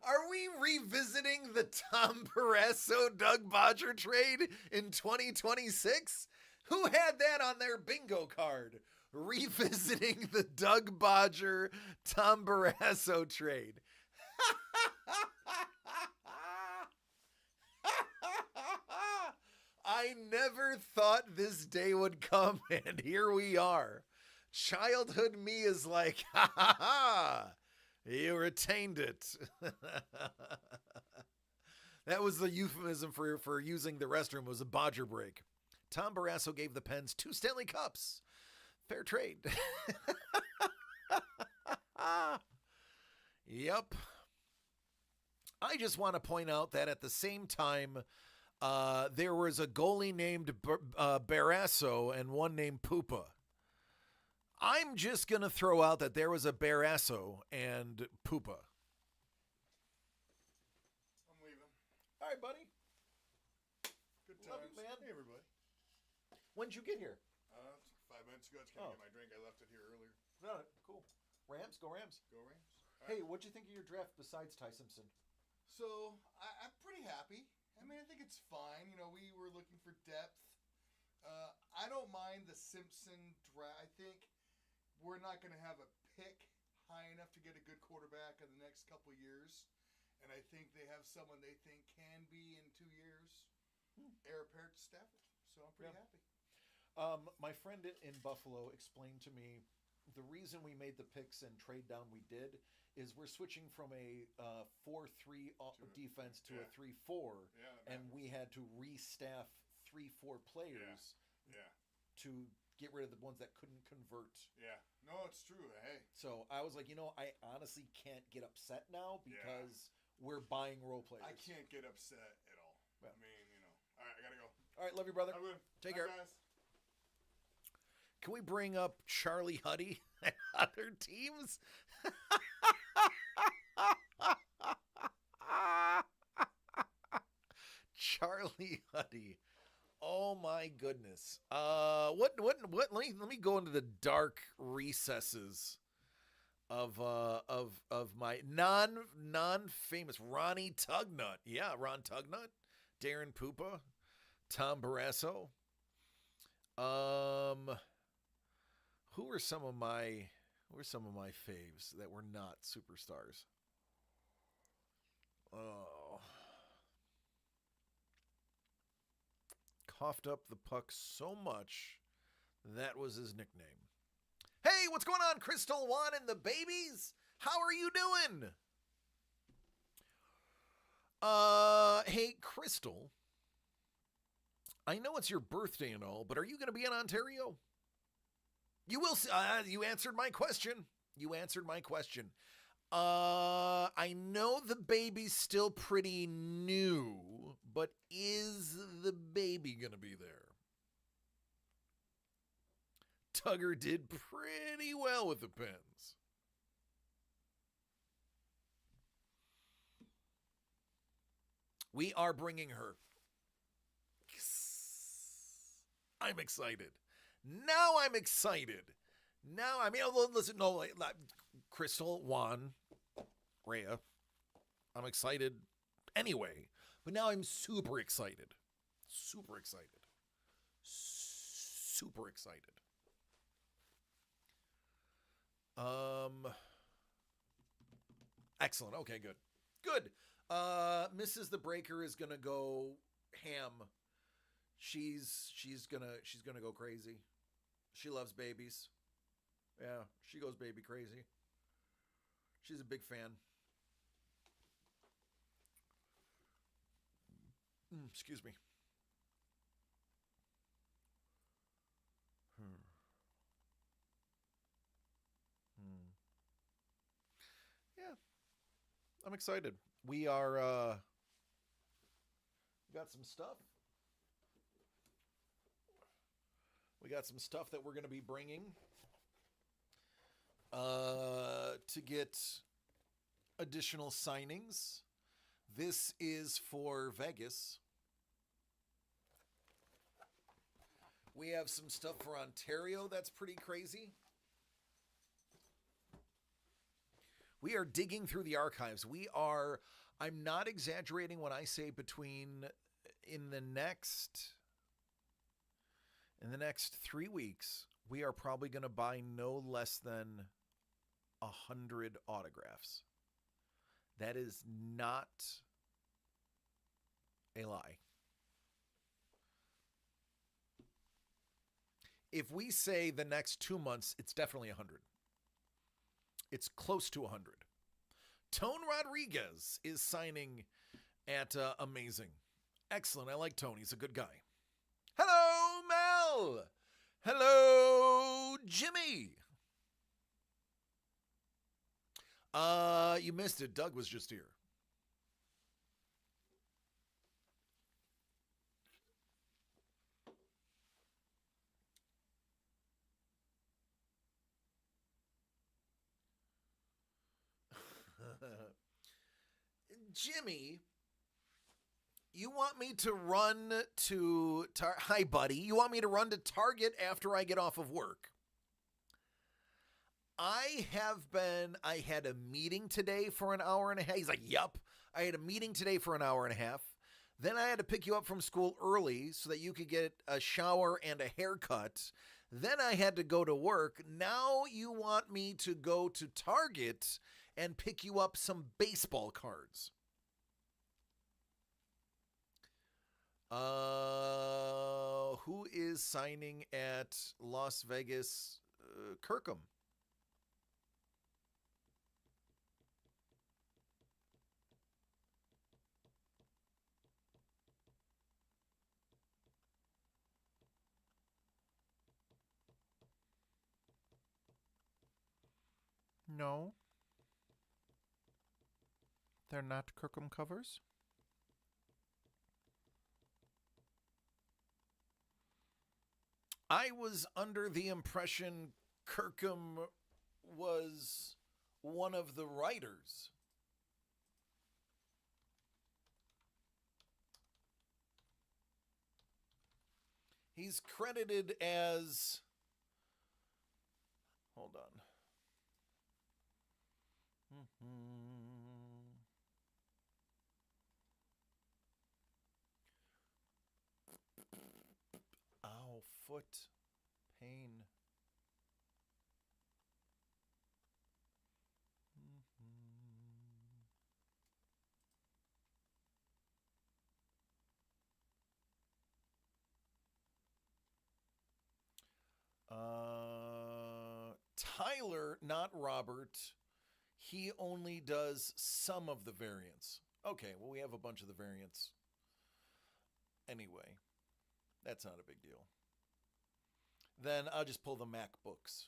Are we revisiting the Tom Barrasso Doug Bodger trade in 2026? Who had that on their bingo card? Revisiting the Doug Bodger Tom Barrasso trade. I never thought this day would come, and here we are. Childhood me is like, ha ha ha, you retained it. That was the euphemism for using the restroom, was a Bodger break. Tom Barrasso gave the Pens 2 Stanley Cups. Fair trade. Yep. I just want to point out that at the same time, there was a goalie named Barrasso and one named Pupa. I'm just going to throw out that there was a Barrasso and Pupa. I'm leaving. All right, buddy. Good times. Love you, man. Hey, everybody. When'd you get here? 5 minutes ago. It's kind of get my drink. I left it here earlier. No, cool. Rams? Go Rams. Go Rams. Hey, what'd you think of your draft besides Ty Simpson? So, I'm pretty happy. I mean, I think it's fine. You know, we were looking for depth. I don't mind the Simpson draft. I think we're not going to have a pick high enough to get a good quarterback in the next couple years. And I think they have someone they think can be in 2 years heir apparent to Stafford. So I'm pretty happy. My friend in Buffalo explained to me the reason we made the picks and trade down we did is we're switching from a 4-3 defense to a 3-4, and we had to restaff 3-4 players to get rid of the ones that couldn't convert. Yeah. No, it's true. Hey. So I was like, I honestly can't get upset now because we're buying role players. I can't get upset at all. Yeah. I mean, all right, I got to go. All right, love you, brother. I'm good. Take Bye, care. guys. Can we bring up Charlie Huddy and other teams? Charlie Huddy. Oh my goodness. What let me go into the dark recesses of my non-famous Ronnie Tugnut. Yeah, Ron Tugnut, Darren Pupa, Tom Barrasso. Who were some of my faves that were not superstars? Oh. Coughed up the puck so much, that was his nickname. Hey, what's going on, Crystal One and the babies? How are you doing? Hey, Crystal. I know it's your birthday and all, but are you going to be in Ontario? You will. You answered my question. I know the baby's still pretty new, but is the baby going to be there? Tugger did pretty well with the Pens. We are bringing her. I'm excited. Now I'm excited. Now, I mean, listen, no, like, Crystal, Juan, Rhea, I'm excited anyway. But now I'm super excited. Super excited. Super excited. Excellent. Okay, good. Good. Mrs. the Breaker is gonna go ham. She's gonna go crazy. She loves babies. Yeah, she goes baby crazy. She's a big fan. Excuse me. Yeah, I'm excited. We are got some stuff. We got some stuff that we're going to be bringing to get additional signings. This is for Vegas. We have some stuff for Ontario that's pretty crazy. We are digging through the archives. I'm not exaggerating when I say in the next 3 weeks, we are probably going to buy no less than 100 autographs. That is not a lie. If we say the next 2 months, it's definitely 100. It's close to 100. Tone Rodriguez is signing at Amazing. Excellent. I like Tone. He's a good guy. Hello, Mel. Hello, Jimmy. You missed it. Doug was just here. Jimmy, you want me to run to Hi, buddy. You want me to run to Target after I get off of work? I had a meeting today for an hour and a half. He's like, yup. I had a meeting today for an hour and a half. Then I had to pick you up from school early so that you could get a shower and a haircut. Then I had to go to work. Now you want me to go to Target and pick you up some baseball cards. Who is signing at Las Vegas? Kirkham. No. They're not Kirkham covers? I was under the impression Kirkham was one of the writers. He's credited as... Hold on. Ow, foot pain. Tyler, not Robert. He only does some of the variants. Okay, well, we have a bunch of the variants. Anyway, that's not a big deal. Then I'll just pull the MacBooks.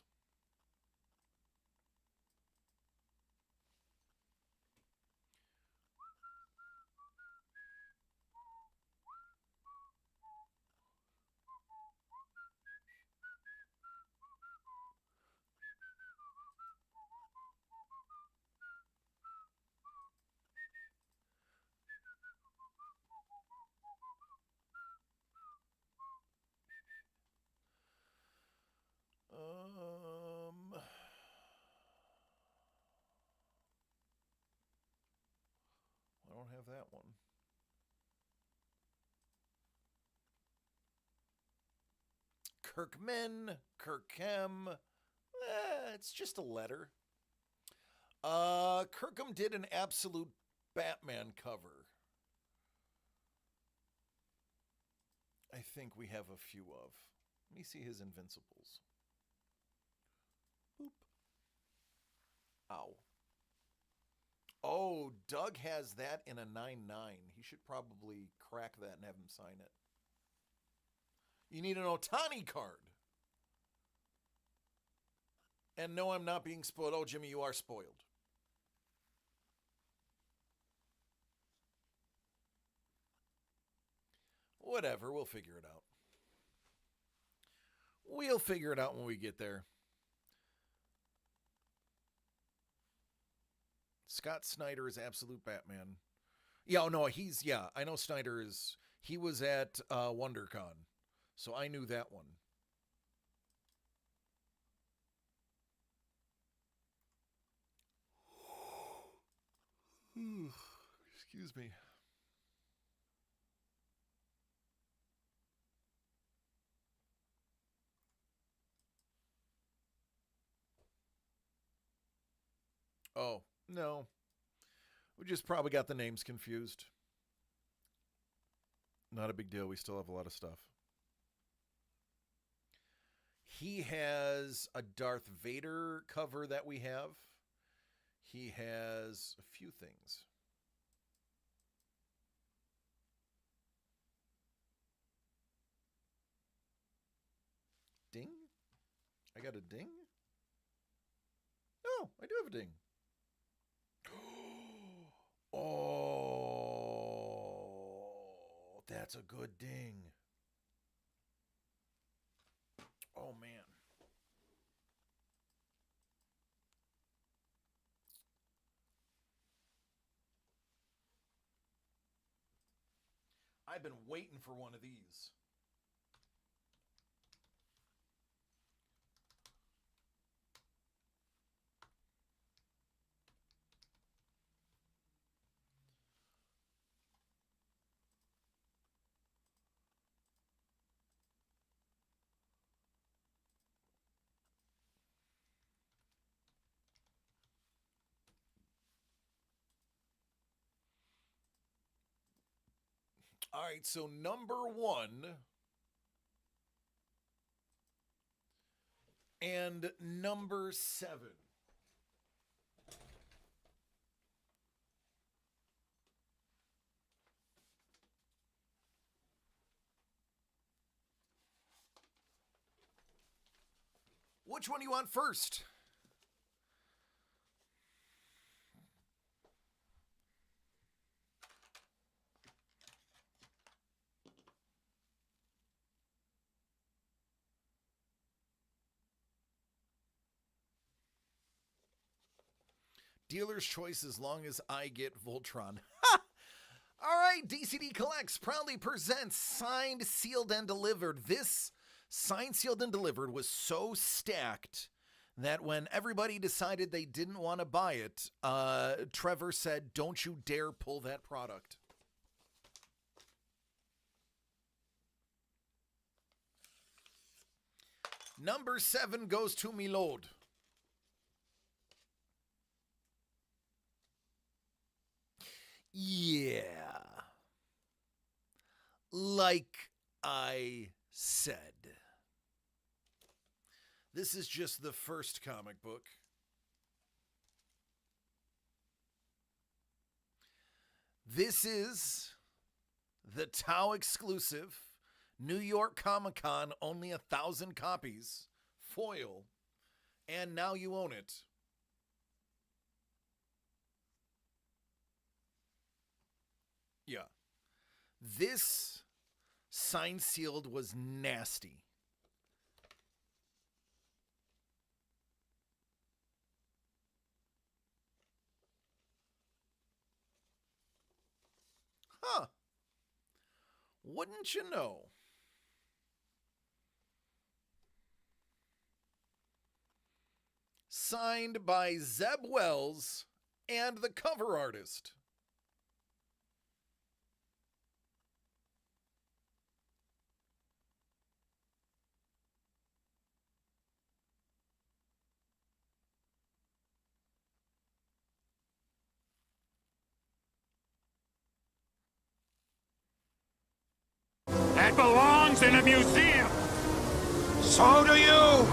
I don't have that one. Kirkman, Kirkham. It's just a letter. Kirkham did an absolute Batman cover. I think we have a few of. Let me see his Invincibles. Boop. Ow. Oh, Doug has that in a 9-9. He should probably crack that and have him sign it. You need an Ohtani card. And no, I'm not being spoiled. Oh, Jimmy, you are spoiled. Whatever, we'll figure it out. We'll figure it out when we get there. Scott Snyder is absolute Batman. Yeah, oh no, I know Snyder is, he was at WonderCon, so I knew that one. Excuse me. Oh, no. We just probably got the names confused. Not a big deal. We still have a lot of stuff. He has a Darth Vader cover that we have. He has a few things. Ding? I got a ding? Oh, I do have a ding. Oh, that's a good ding. Oh, man. I've been waiting for one of these. All right, so number 1 and number 7. Which one do you want first? Dealer's choice as long as I get Voltron. Ha! All right, DCD Collects proudly presents Signed, Sealed, and Delivered. This Signed, Sealed, and Delivered was so stacked that when everybody decided they didn't want to buy it, Trevor said, "Don't you dare pull that product." Number 7 goes to Milord. Yeah. Like I said. This is just the first comic book. This is the Tau exclusive, New York Comic Con, only 1,000 copies, foil, and now you own it. Yeah. This signed sealed was nasty. Huh. Wouldn't you know? Signed by Zeb Wells and the cover artist. That belongs in a museum. So do you.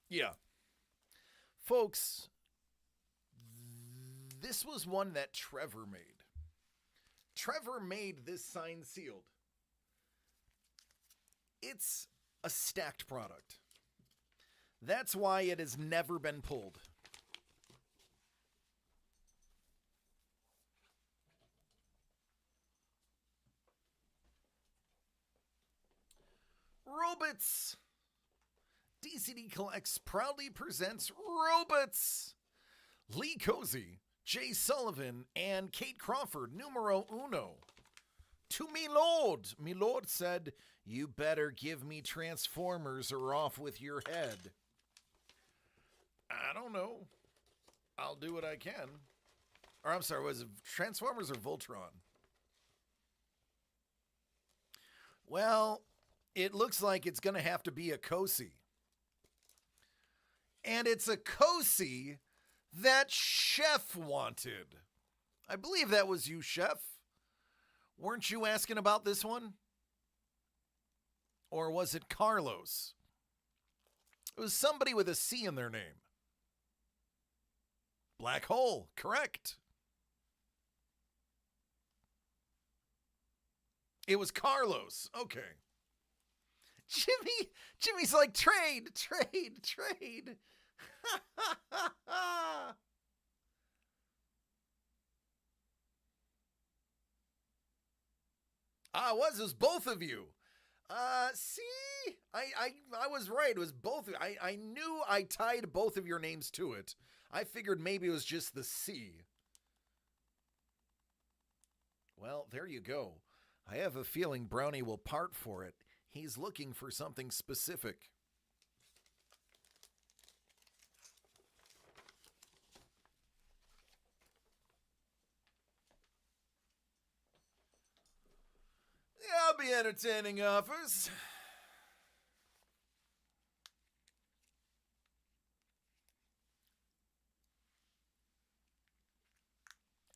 Yeah. Folks, this was one that Trevor made. Trevor made this sign sealed. It's a stacked product. That's why it has never been pulled. Robots! DCD Collects proudly presents Robots! Lee Cozy, Jay Sullivan, and Kate Crawford, numero uno. To me lord said, "You better give me Transformers or off with your head." I don't know. I'll do what I can. Or I'm sorry, was it Transformers or Voltron? Well, it looks like it's going to have to be a Cozy. And it's a Cozy that Chef wanted. I believe that was you, Chef. Weren't you asking about this one? Or was it Carlos? It was somebody with a C in their name. Black Hole, correct. It was Carlos. Okay. Jimmy's like, trade. It was both of you. See, I was right. It was both. I knew I tied both of your names to it. I figured maybe it was just the C. Well, there you go. I have a feeling Brownie will part for it. He's looking for something specific. Yeah, I'll be entertaining offers.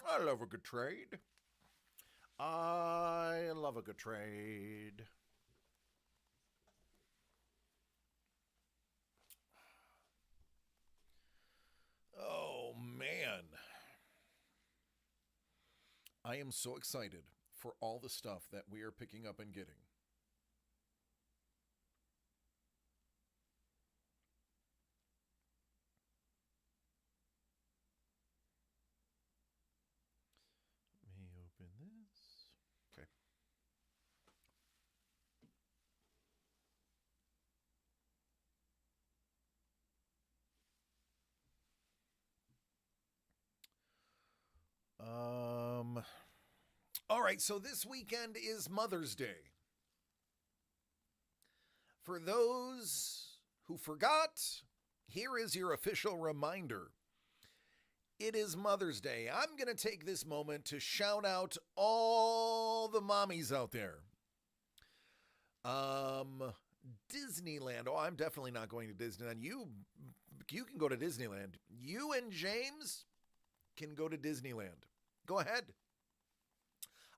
I love a good trade. I love a good trade. Oh, man. I am so excited for all the stuff that we are picking up and getting. Let me open this. Okay. All right, so this weekend is Mother's Day. For those who forgot, here is your official reminder. It is Mother's Day. I'm going to take this moment to shout out all the mommies out there. Disneyland. Oh, I'm definitely not going to Disneyland. You can go to Disneyland. You and James can go to Disneyland. Go ahead.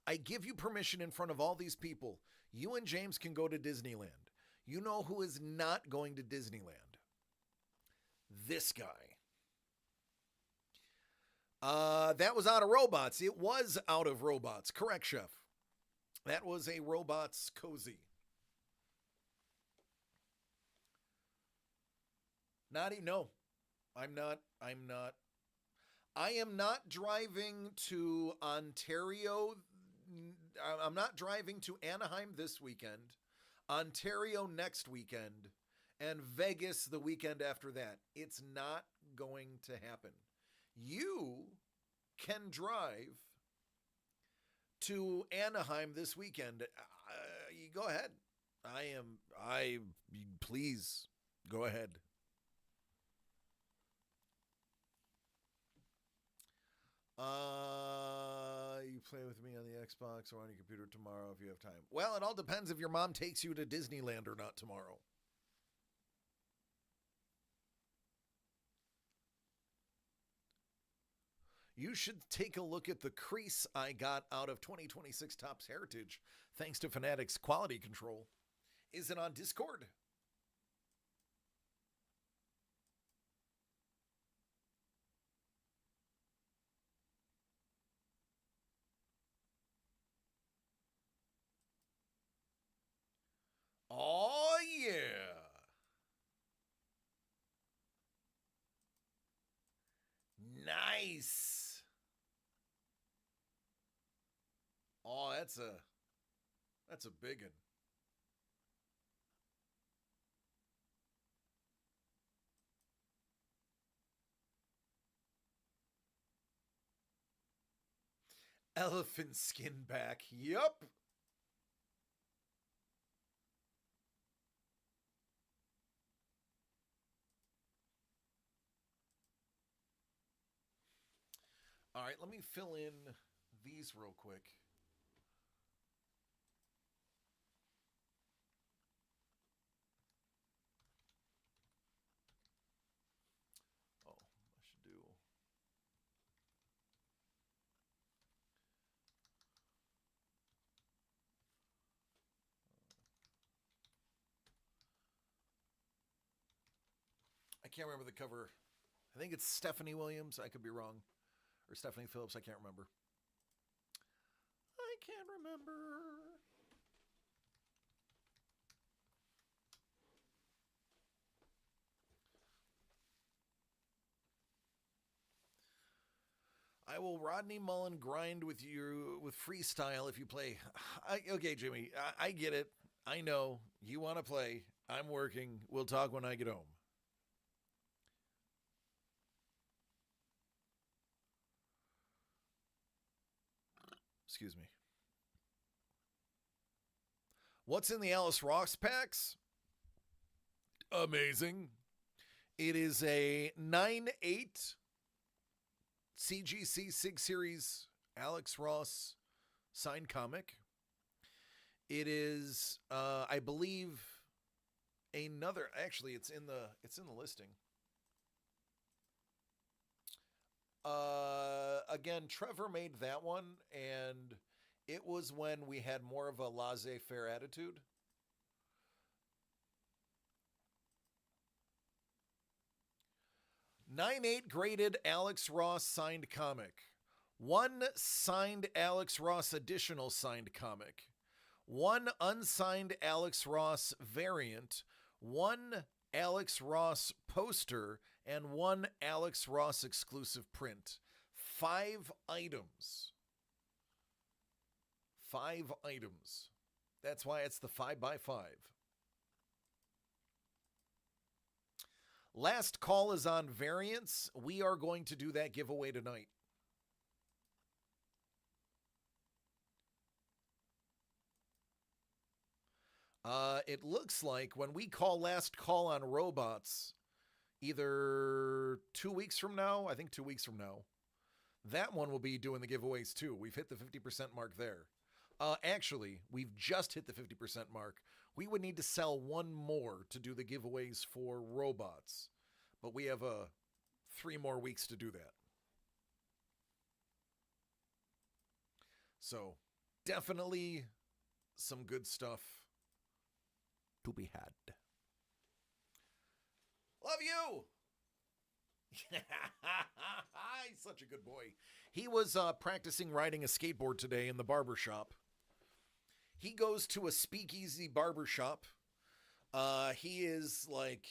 I give you permission in front of all these people. You and James can go to Disneyland. You know who is not going to Disneyland? This guy. That was Out of Robots. It was Out of Robots. Correct, Chef. That was a Robots Cozy. No, I'm not. I am not driving to Ontario. I'm not driving to Anaheim this weekend, Ontario next weekend, and Vegas the weekend after that. It's not going to happen. You can drive to Anaheim this weekend. You go ahead. Please go ahead. You play with me on the Xbox or on your computer tomorrow if you have time. Well, it all depends if your mom takes you to Disneyland or not tomorrow. You should take a look at the crease I got out of 2026 Topps Heritage, thanks to Fanatics Quality Control. Is it on Discord? That's a big one. Elephant skin back. Yup. All right, let me fill in these real quick. Oh, I should do. I can't remember the cover. I think it's Stephanie Williams. I could be wrong. Or Stephanie Phillips. I can't remember. I can't remember. I will Rodney Mullen grind with you with freestyle if you play. Okay, Jimmy, I get it. I know you want to play. I'm working. We'll talk when I get home. Excuse me. What's in the Alice Ross packs? Amazing. It is a 9/8 CGC Sig Series Alex Ross signed comic. It is, I believe, another. Actually, it's in the listing. Again, Trevor made that one, and it was when we had more of a laissez-faire attitude. (9/8) graded Alex Ross signed comic. 1 signed Alex Ross additional signed comic. 1 unsigned Alex Ross variant. 1 Alex Ross poster, and 1 Alex Ross exclusive print. 5 items. 5 items. That's why it's the 5x5. Last call is on variants. We are going to do that giveaway tonight. It looks like when we call last call on robots, either 2 weeks from now, I think 2 weeks from now, that one will be doing the giveaways too. We've hit the 50% mark there. Actually, we've just hit the 50% mark. We would need to sell 1 more to do the giveaways for robots. But we have 3 more weeks to do that. So, definitely some good stuff to be had. Love you! He's such a good boy. He was practicing riding a skateboard today in the barber shop. He goes to a speakeasy barber shop. He is like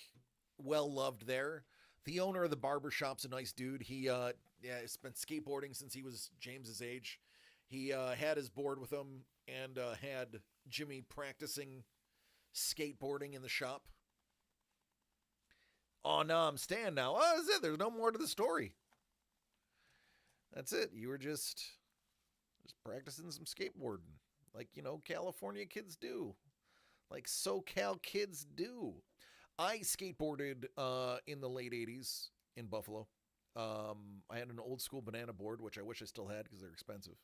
well loved there. The owner of the barber shop's a nice dude. He has been skateboarding since he was James's age. He had his board with him and had Jimmy practicing skateboarding in the shop. Oh, no, I'm staying now. Oh, that's it. There's no more to the story. That's it. You were just practicing some skateboarding. Like, California kids do. Like SoCal kids do. I skateboarded in the late 80s in Buffalo. I had an old school banana board, which I wish I still had because they're expensive.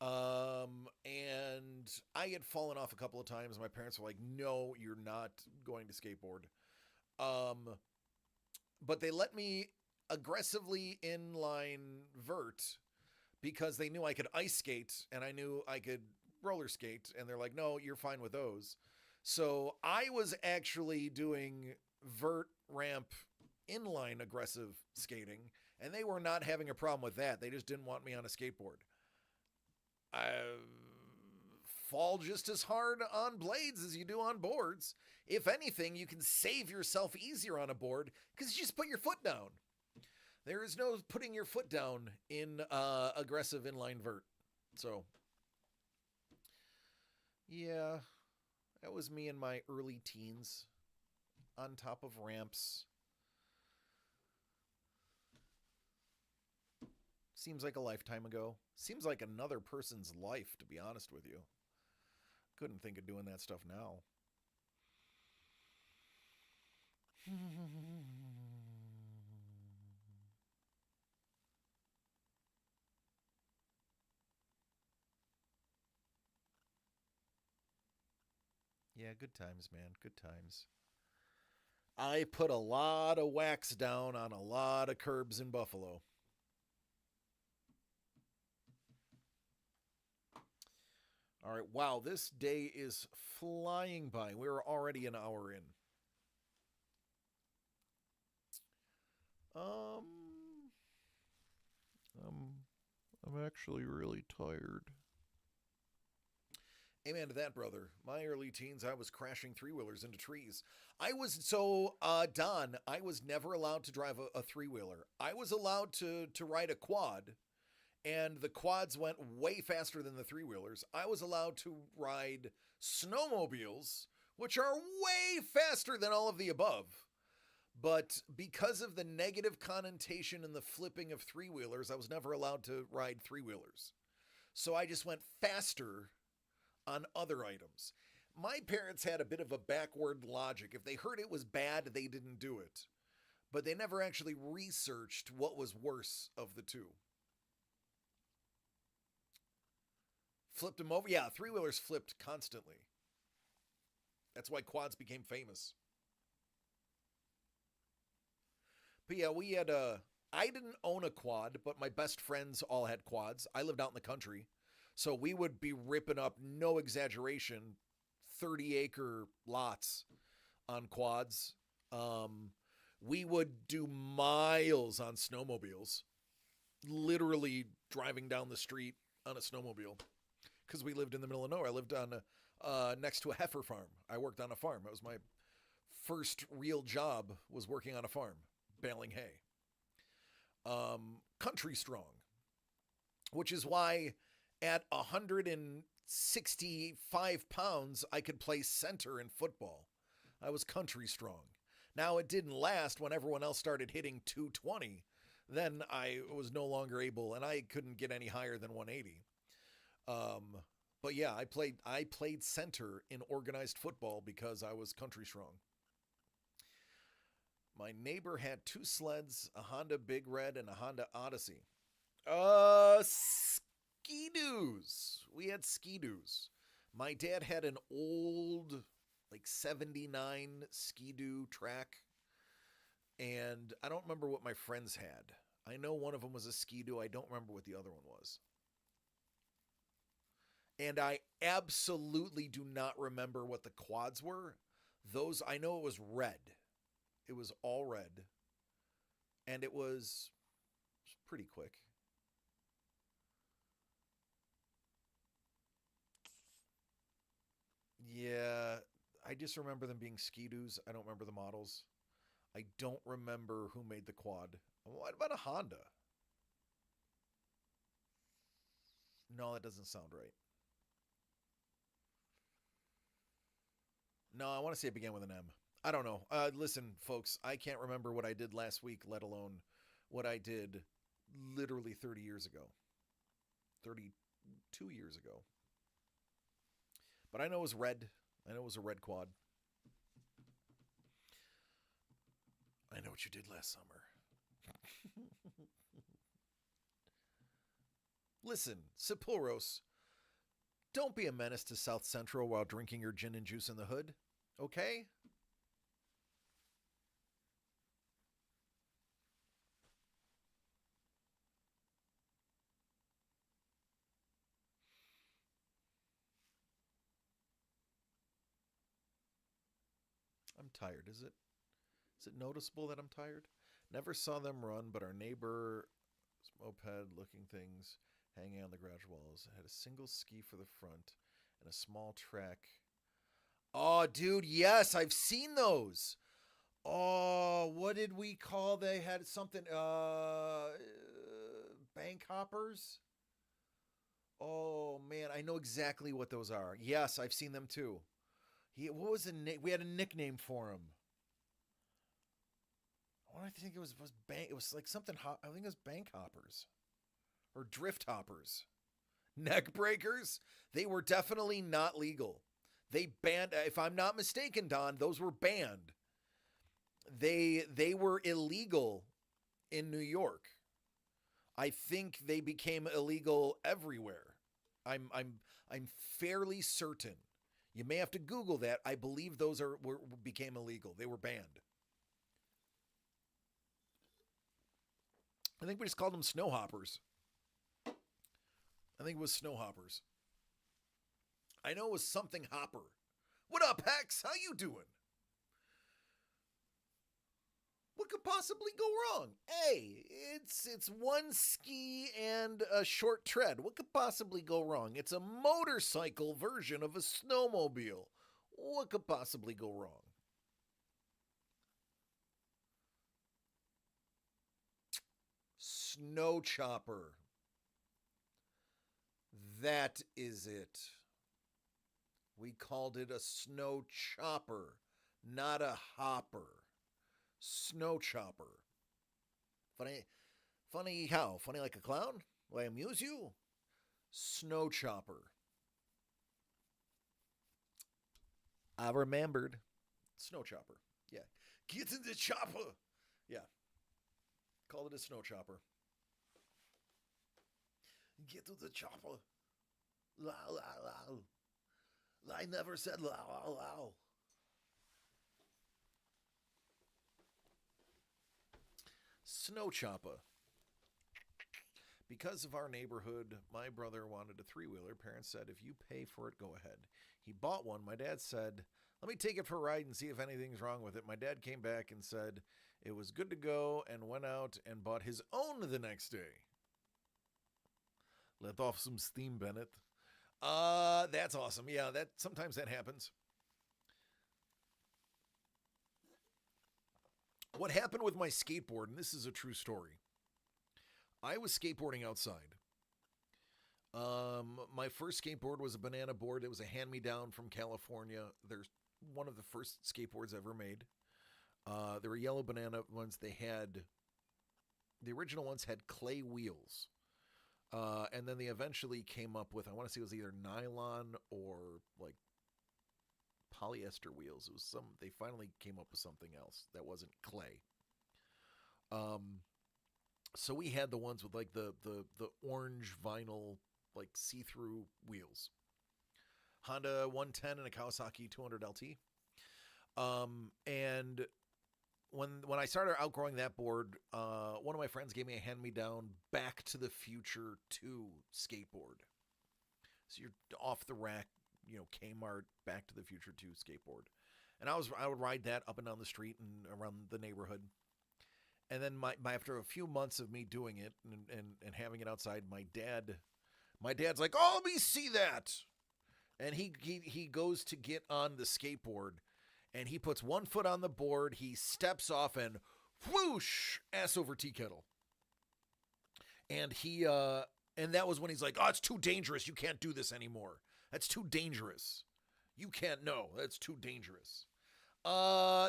And I had fallen off a couple of times. My parents were like, no, you're not going to skateboard. But they let me aggressively inline vert because they knew I could ice skate and I knew I could roller skate. And they're like, no, you're fine with those. So I was actually doing vert ramp inline aggressive skating, and they were not having a problem with that. They just didn't want me on a skateboard. I fall just as hard on blades as you do on boards. If anything, you can save yourself easier on a board because you just put your foot down. There is no putting your foot down in aggressive inline vert. So Yeah, that was me in my early teens, on top of ramps. Seems like a lifetime ago. Seems like another person's life, to be honest with you. Couldn't think of doing that stuff now. Yeah, good times, man. Good times. I put a lot of wax down on a lot of curbs in Buffalo. All right, wow, this day is flying by. We're already an hour in. I'm actually really tired. Amen to that, brother. My early teens, I was crashing three-wheelers into trees. Don, I was never allowed to drive a three-wheeler. I was allowed to ride a quad, and the quads went way faster than the three-wheelers. I was allowed to ride snowmobiles, which are way faster than all of the above. But because of the negative connotation and the flipping of three-wheelers, I was never allowed to ride three-wheelers. So I just went faster on other items. My parents had a bit of a backward logic. If they heard it was bad, they didn't do it. But they never actually researched what was worse of the two. Flipped them over? Yeah, three-wheelers flipped constantly. That's why quads became famous. But yeah, we had I didn't own a quad, but my best friends all had quads. I lived out in the country. So we would be ripping up, no exaggeration, 30-acre lots on quads. We would do miles on snowmobiles, literally driving down the street on a snowmobile because we lived in the middle of nowhere. I lived on next to a heifer farm. I worked on a farm. It was my first real job, was working on a farm, baling hay. Country strong, which is why at 165 pounds, I could play center in football. I was country strong. Now, it didn't last when everyone else started hitting 220. Then I was no longer able, and I couldn't get any higher than 180. But yeah, I played center in organized football because I was country strong. My neighbor had two sleds, a Honda Big Red and a Honda Odyssey. Ski-Doos. We had Ski-Doos. My dad had an old, like 79 Ski-Doo track. And I don't remember what my friends had. I know one of them was a Ski-Doo. I don't remember what the other one was. And I absolutely do not remember what the quads were. Those, I know it was red. It was all red. And it was pretty quick. Yeah, I just remember them being Ski-Doos. I don't remember the models. I don't remember who made the quad. What about a Honda? No, that doesn't sound right. No, I want to say it began with an M. I don't know. Listen, folks, I can't remember what I did last week, let alone what I did literally 30 years ago. 32 years ago. But I know it was red. I know it was a red quad. I know what you did last summer. Listen, Sepulros, don't be a menace to South Central while drinking your gin and juice in the hood, okay? I'm tired. Is it noticeable that I'm tired? Never saw them run, but our neighbor's moped-looking things hanging on the garage walls. It had a single ski for the front and a small track. Oh, dude, yes, I've seen those. Oh, what did we call? They had something. Bank hoppers. Oh man, I know exactly what those are. Yes, I've seen them too. What was we had a nickname for him. I think it was bank. It was like something. I think it was bank hoppers, or drift hoppers, neck breakers. They were definitely not legal. They banned. If I'm not mistaken, Don, those were banned. They were illegal in New York. I think they became illegal everywhere. I'm fairly certain. You may have to Google that. I believe those became illegal. They were banned. I think we just called them snow hoppers. I think it was snow hoppers. I know it was something hopper. What up, Hex? How you doing? What could possibly go wrong? Hey, it's one ski and a short tread. What could possibly go wrong? It's a motorcycle version of a snowmobile. What could possibly go wrong? Snow chopper. That is it. We called it a snow chopper, not a hopper. Snow chopper. Funny how? Funny like a clown? Will I amuse you? Snow chopper. I remembered. Snow chopper. Yeah. Get in the chopper. Yeah. Called it a snow chopper. Get to the chopper. La la la. I never said la la la. Snow chopper. Because of our neighborhood, my brother wanted a three-wheeler. Parents said, if you pay for it, go ahead. He bought one. My dad said, let me take it for a ride and see if anything's wrong with it. My dad came back and said it was good to go and went out and bought his own the next day. Let off some steam, Bennett. That's awesome. Yeah, sometimes that happens. What happened with my skateboard, and this is a true story. I was skateboarding outside. My first skateboard was a banana board. It was a hand-me-down from California. There's one of the first skateboards ever made. There were yellow banana ones. The original ones had clay wheels. And then they eventually came up with, I want to say it was either nylon or like polyester wheels. It was they finally came up with something else that wasn't clay. So we had the ones with like the orange vinyl, like see-through wheels. Honda 110 and a Kawasaki 200 LT. And when I started outgrowing that board, one of my friends gave me a hand-me-down Back to the Future 2 skateboard. So you're off the rack, Kmart Back to the Future 2 skateboard. And I would ride that up and down the street and around the neighborhood. And then after a few months of me doing it and having it outside, my dad's like, oh, let me see that. And he goes to get on the skateboard. And he puts one foot on the board, he steps off, and whoosh, ass over tea kettle. And and that was when he's like, oh, it's too dangerous. You can't do this anymore. That's too dangerous. You can't, no, that's too dangerous.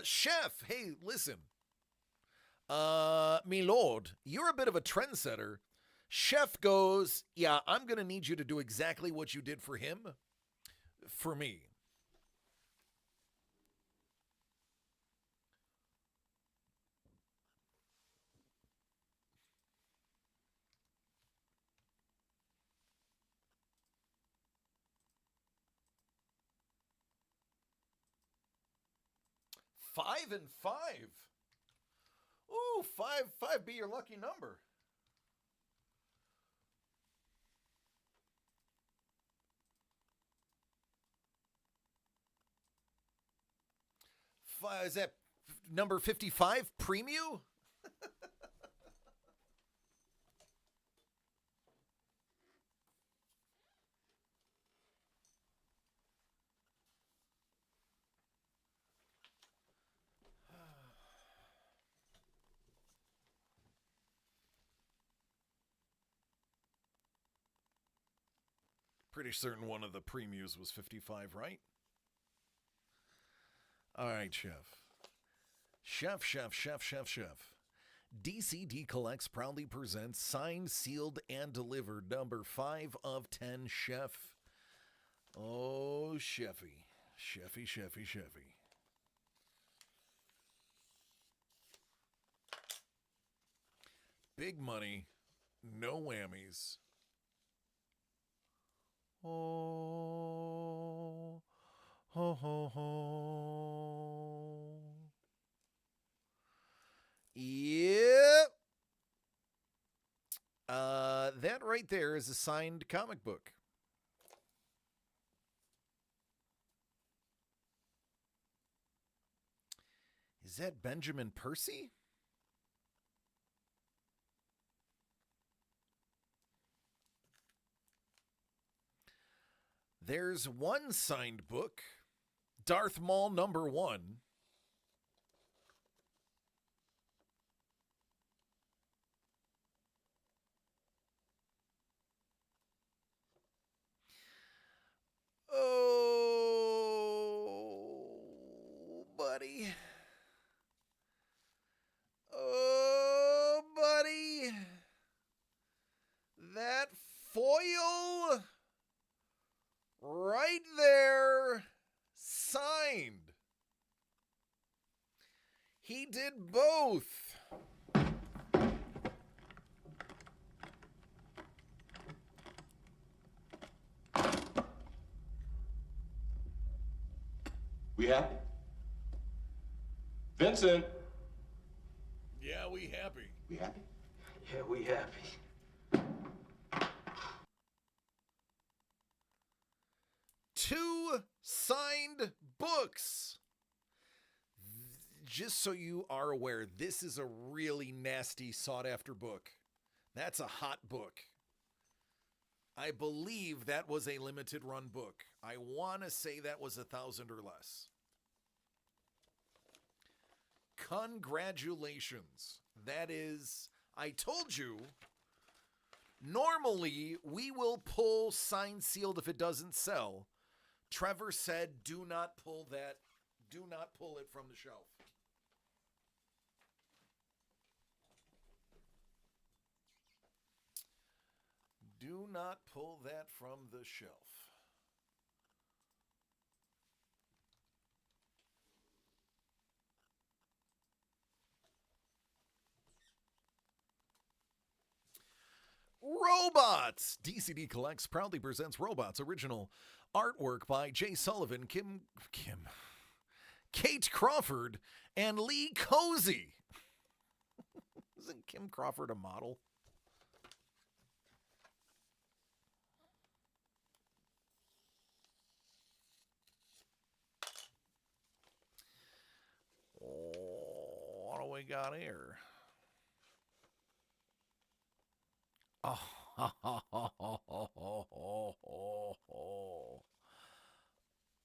Chef, hey, listen. Me lord, you're a bit of a trendsetter. Chef goes, yeah, I'm going to need you to do exactly what you did for him, for me. Five and five. Ooh, five be your lucky number. Is that number 55, Premium? Pretty certain one of the previews was 55, right? All right, Chef. Chef. DCD Collects proudly presents Signed, Sealed, and Delivered number 5 of 10, Chef. Oh, Chefy. Chefy. Big money, no whammies. Oh, ho, ho, ho. Yep. That right there is a signed comic book. Is that Benjamin Percy? There's one signed book, Darth Maul number 1. Oh, buddy. Oh, buddy. That foil right there, signed. He did both. We happy? Vincent! Yeah, we happy. We happy? Yeah, we happy. 2 signed books. Just so you are aware, this is a really nasty, sought-after book. That's a hot book. I believe that was a limited run book. I want to say that was 1,000 or less. Congratulations. That is, I told you, normally we will pull signed sealed if it doesn't sell. Trevor said, do not pull that. Do not pull it from the shelf. Do not pull that from the shelf. Robots! DCD Collects proudly presents Robots, original artwork by Jay Sullivan, Kate Crawford, and Lee Cozy. Isn't Kim Crawford a model? Oh, what do we got here? Oh,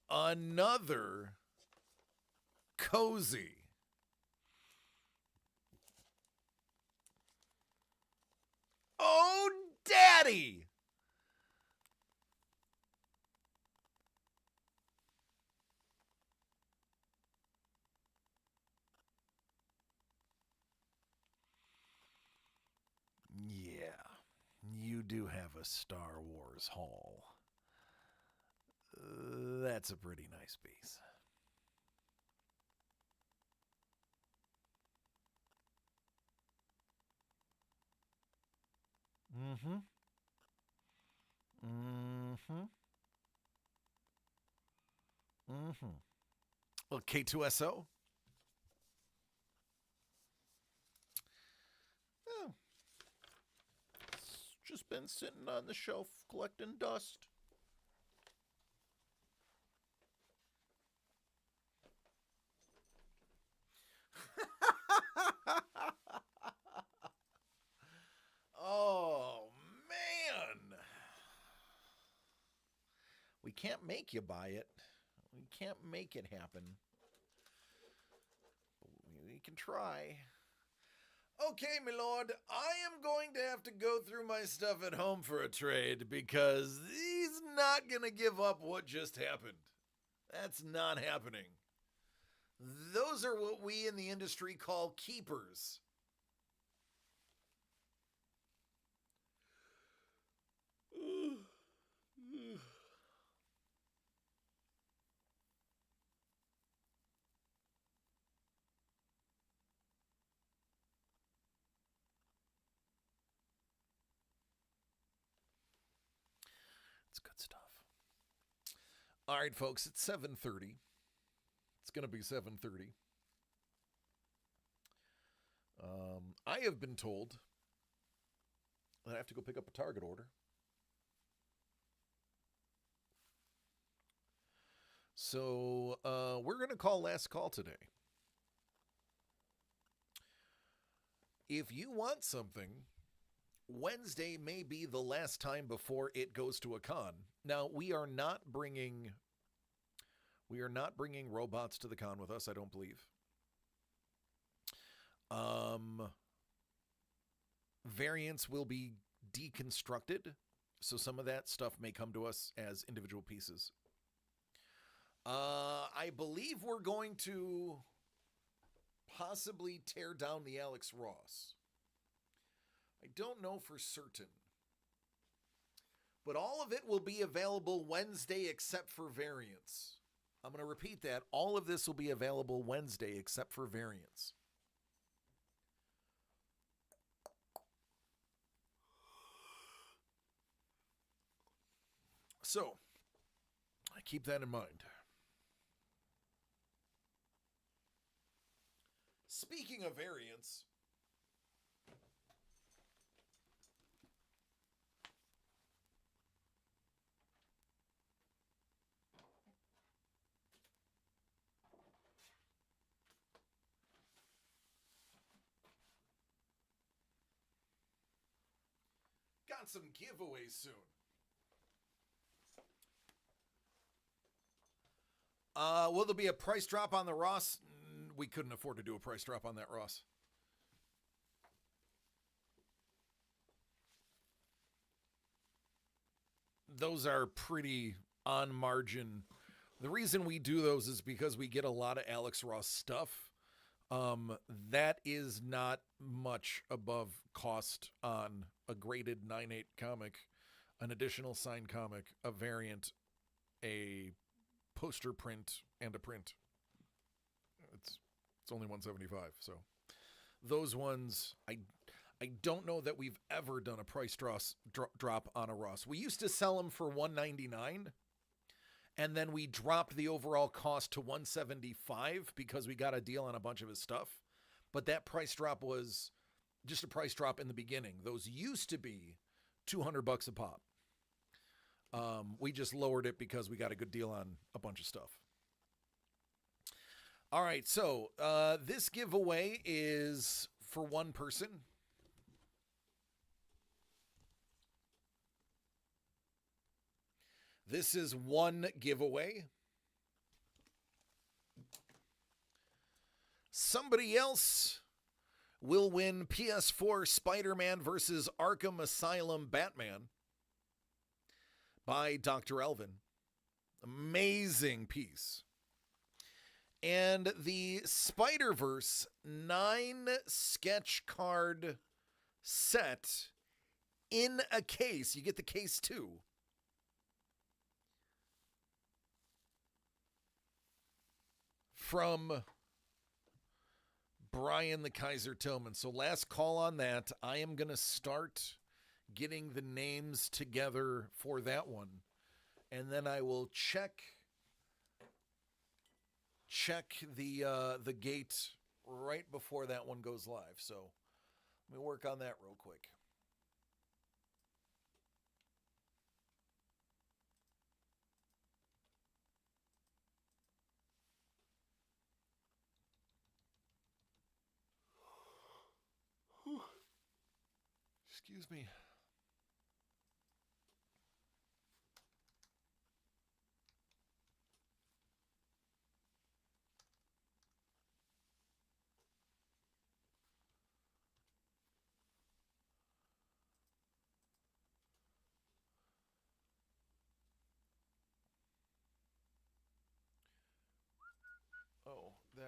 another Cozy. Oh, daddy! Yeah, you do have a Star Wars haul. That's a pretty nice piece. Well, K2SO. Oh. It's just been sitting on the shelf collecting dust. Oh, man. We can't make you buy it. We can't make it happen. We can try. Okay, my lord, I am going to have to go through my stuff at home for a trade because these not going to give up what just happened. That's not happening. Those are what we in the industry call keepers. It's good stuff. All right, folks, it's 7:30. It's going to be 7:30. I have been told that I have to go pick up a Target order. So we're going to call last call today. If you want something, Wednesday may be the last time before it goes to a con. Now, we are not bringing robots to the con with us, I don't believe. Variants will be deconstructed, so some of that stuff may come to us as individual pieces. I believe we're going to possibly tear down the Alex Ross. I don't know for certain. But all of it will be available Wednesday except for variants. I'm going to repeat that. All of this will be available Wednesday except for variants. So, I keep that in mind. Speaking of variants, got some giveaways soon. Will there be a price drop on the Ross? We couldn't afford to do a price drop on that Ross. Those are pretty on margin. The reason we do those is because we get a lot of Alex Ross stuff. That is not much above cost on a graded 9.8 comic, an additional signed comic, a variant, a poster print, and a print. It's only $175. So those ones, I don't know that we've ever done a price drop on a Ross. We used to sell them for $199, and then we dropped the overall cost to $175 because we got a deal on a bunch of his stuff. But that price drop was just a price drop in the beginning. Those used to be $200 a pop. We just lowered it because we got a good deal on a bunch of stuff. All right, so this giveaway is for one person. This is one giveaway. Somebody else will win PS4 Spider-Man versus Arkham Asylum Batman by Dr. Elvin. Amazing piece. And the Spider-Verse 9 sketch card set in a case. You get the case too. From Brian the Kaiser Tillman. So last call on that. I am going to start getting the names together for that one. And then I will check the gate right before that one goes live. So let me work on that real quick. Excuse me.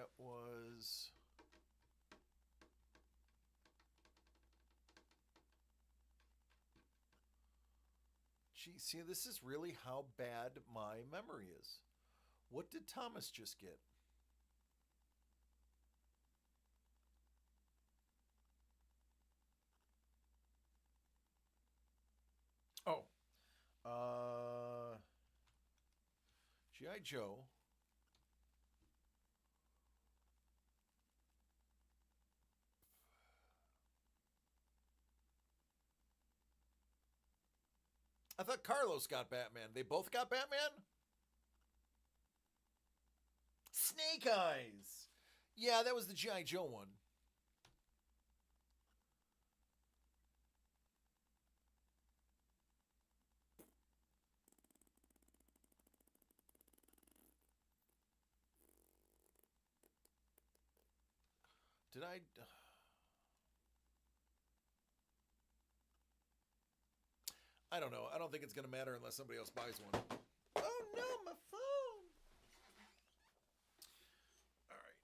that was... Gee, see, this is really how bad my memory is. What did Thomas just get? Oh. G.I. Joe. I thought Carlos got Batman. They both got Batman? Snake Eyes. Yeah, that was the G.I. Joe one. Did I don't know. I don't think it's going to matter unless somebody else buys one. Oh no, my phone. All right.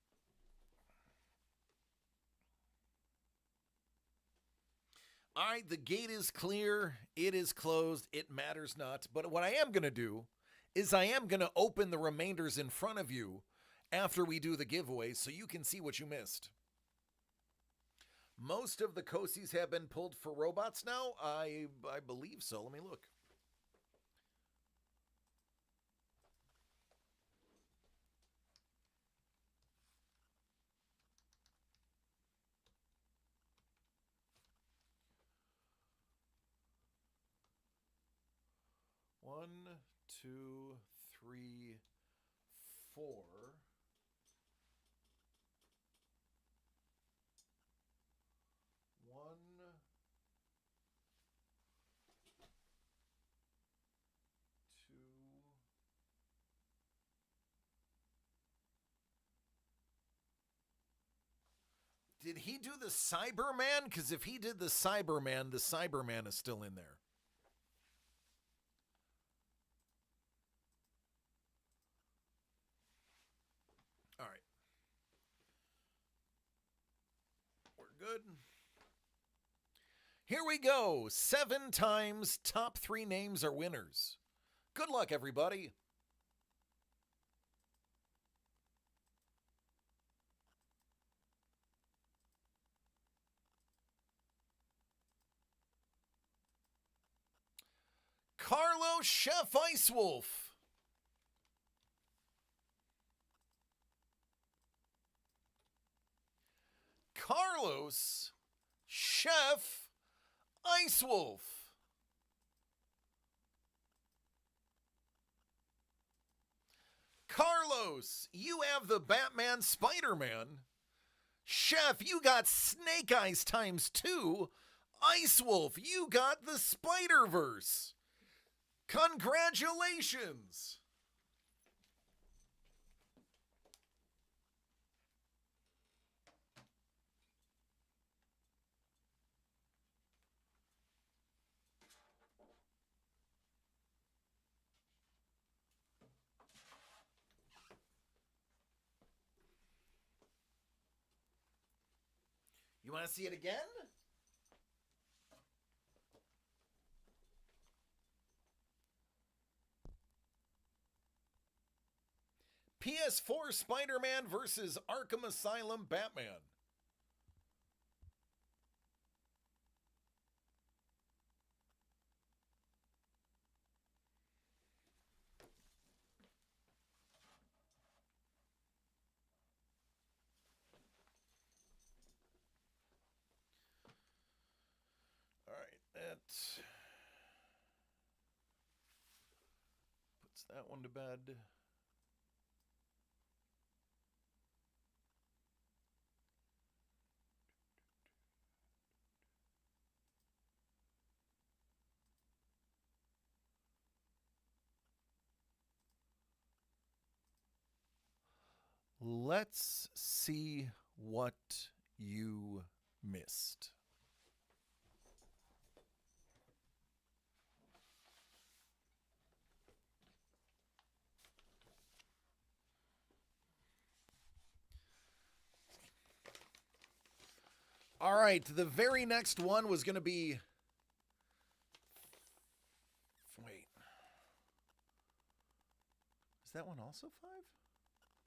All right, the gate is clear. It is closed. It matters not. But what I am going to do is I am going to open the remainders in front of you after we do the giveaway so you can see what you missed. Most of the Kosies have been pulled for robots now. I believe so. Let me look. One, two, three, four. One, two, did he do the Cyberman? Because if he did the Cyberman is still in there. All right. We're good. Here we go. 7 times top 3 names are winners. Good luck, everybody. Carlo Chef Ice Wolf. Carlos Chef Ice Wolf. Carlos, you have the Batman Spider-Man. Chef, you got Snake Eyes ×2. Ice Wolf, you got the Spider-Verse. Congratulations. You want to see it again? PS4 Spider-Man versus Arkham Asylum Batman. All right, that puts that one to bed. Let's see what you missed. All right, the very next one was going to be... Wait. Is that one also 5?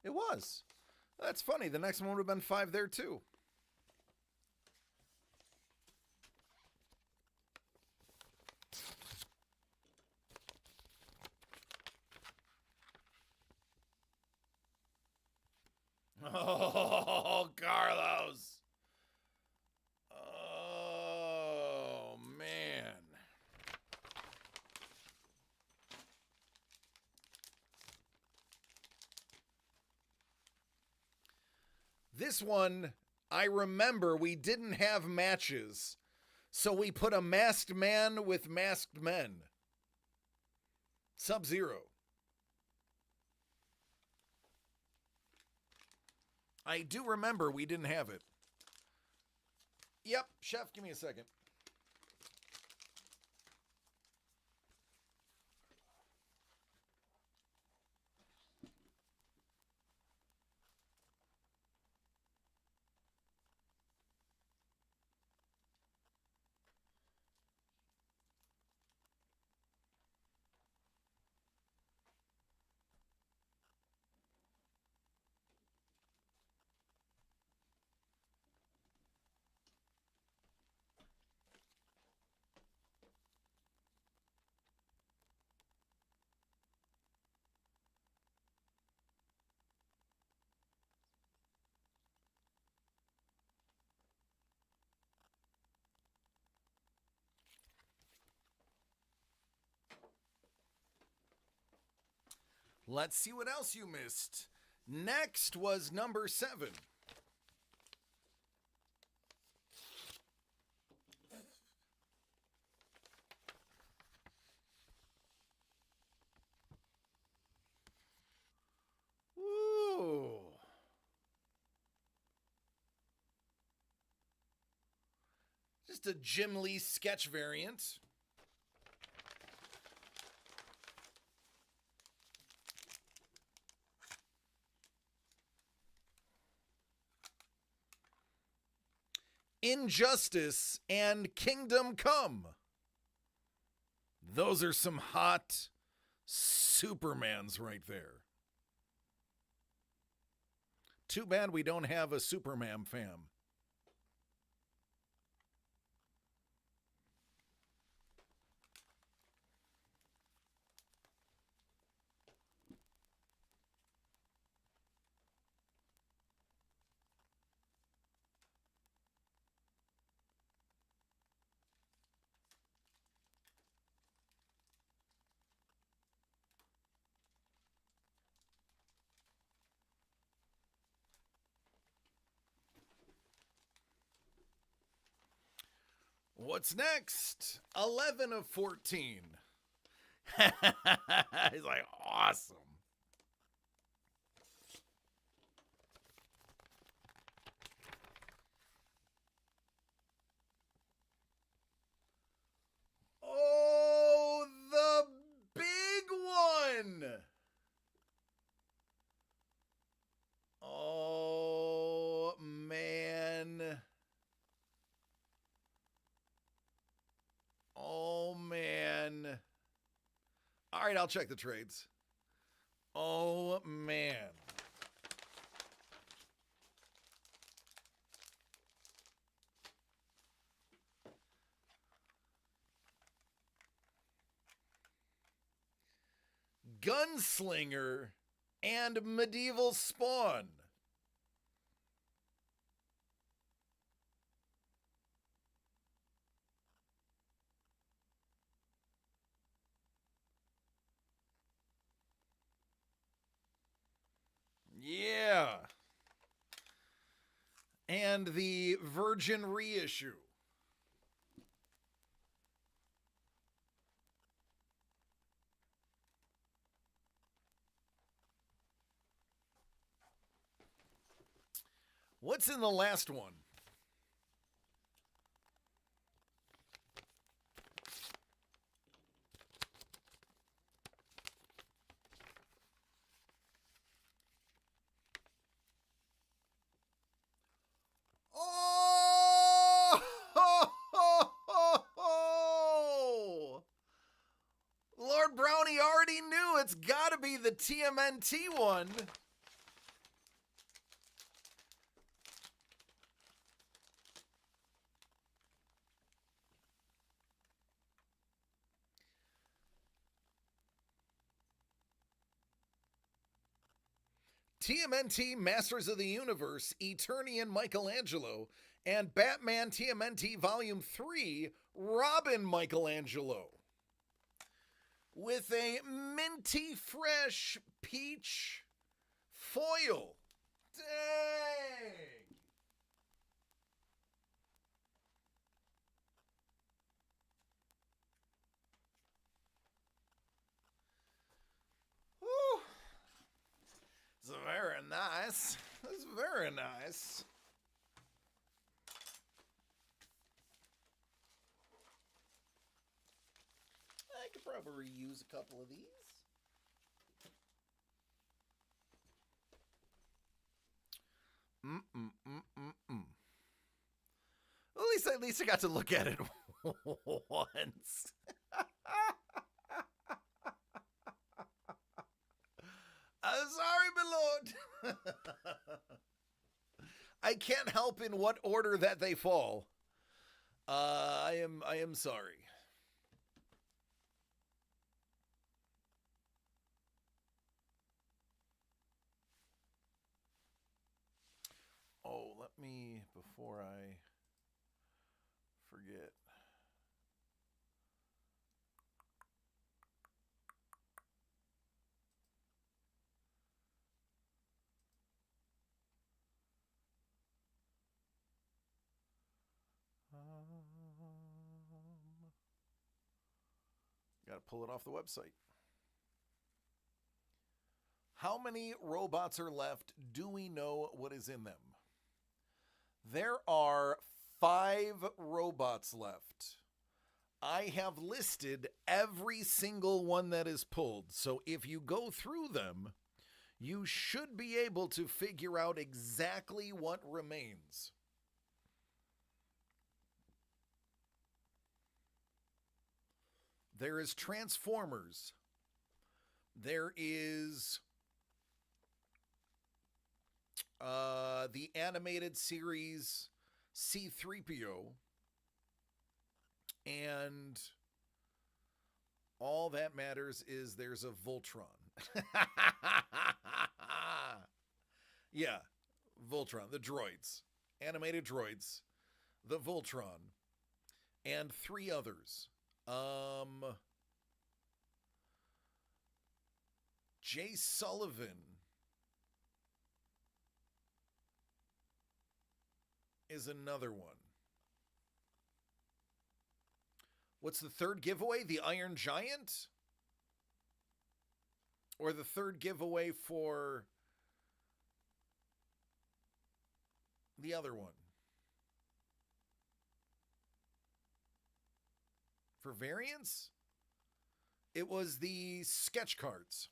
It was. That's funny. The next one would have been 5 there, too. Oh, Carlos. Oh, man. This one, I remember we didn't have matches, so we put a masked man with masked men. Sub-Zero. I do remember we didn't have it. Yep, Chef, give me a second. Let's see what else you missed. Next was number 7. Ooh. Just a Jim Lee sketch variant. Injustice and Kingdom Come. Those are some hot Supermans right there. Too bad we don't have a Superman fam. What's next? 11 of 14. He's like, awesome. Oh, the big one. Oh, man. Oh, man. All right, I'll check the trades. Oh, man. Gunslinger and Medieval Spawn. Yeah. And the Virgin reissue. What's in the last one? the TMNT one. TMNT Masters of the Universe, Eternian Michelangelo, and Batman TMNT Volume 3, Robin Michelangelo. With a minty fresh peach foil. Dang! Woo! It's very nice. It's very nice. I could probably reuse a couple of these. Well, at least I got to look at it once. I'm sorry, my lord. I can't help in what order that they fall. I am sorry. Oh, let me, before I forget. Got to pull it off the website. How many robots are left? Do we know what is in them? There are 5 robots left. I have listed every single one that is pulled. So if you go through them, you should be able to figure out exactly what remains. There is Transformers. There is the animated series C-3PO. And all that matters is there's a Voltron. Yeah, Voltron, the droids. Animated droids. The Voltron. And 3 others. Jay Sullivan is another one. What's the third giveaway? The Iron Giant? Or the third giveaway for the other one? For variants? It was the sketch cards.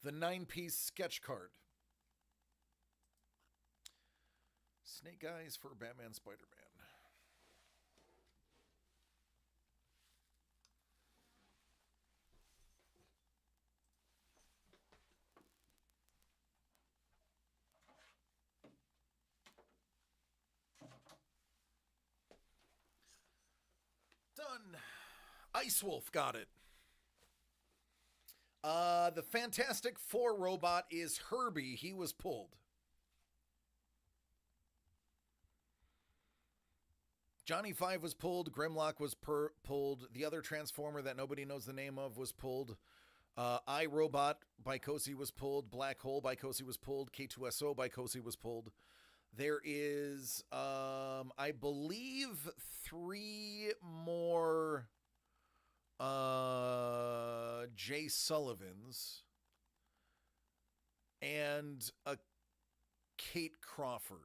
The 9-piece sketch card. Snake Eyes for Batman Spider-Man. Done. Ice Wolf got it. The Fantastic Four robot is Herbie. He was pulled. Johnny Five was pulled. Grimlock was pulled. The other Transformer that nobody knows the name of was pulled. iRobot by Cozy was pulled. Black Hole by Cozy was pulled. K2SO by Cozy was pulled. There is, I believe, 3 more Jay Sullivans and a Kate Crawford.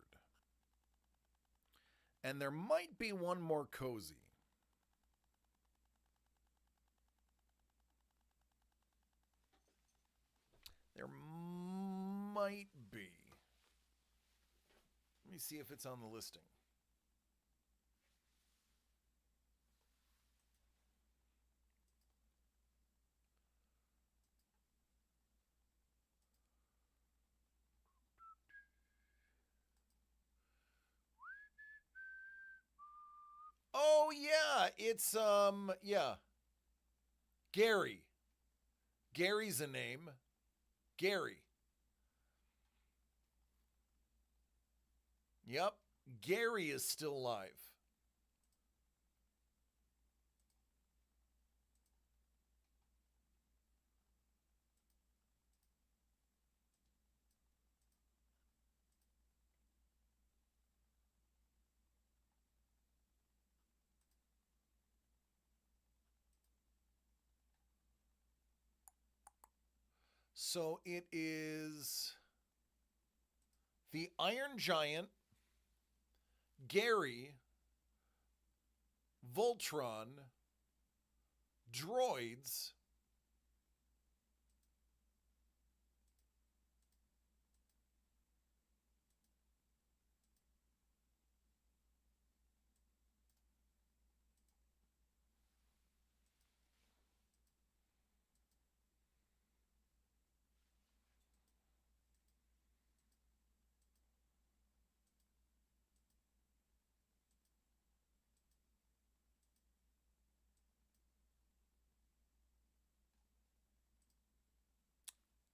And there might be 1 more Cozy. There might be. Let me see if it's on the listing. Oh yeah, it's yeah. Gary. Gary's a name. Gary. Yep, Gary is still alive. So it is the Iron Giant, Gary, Voltron, droids,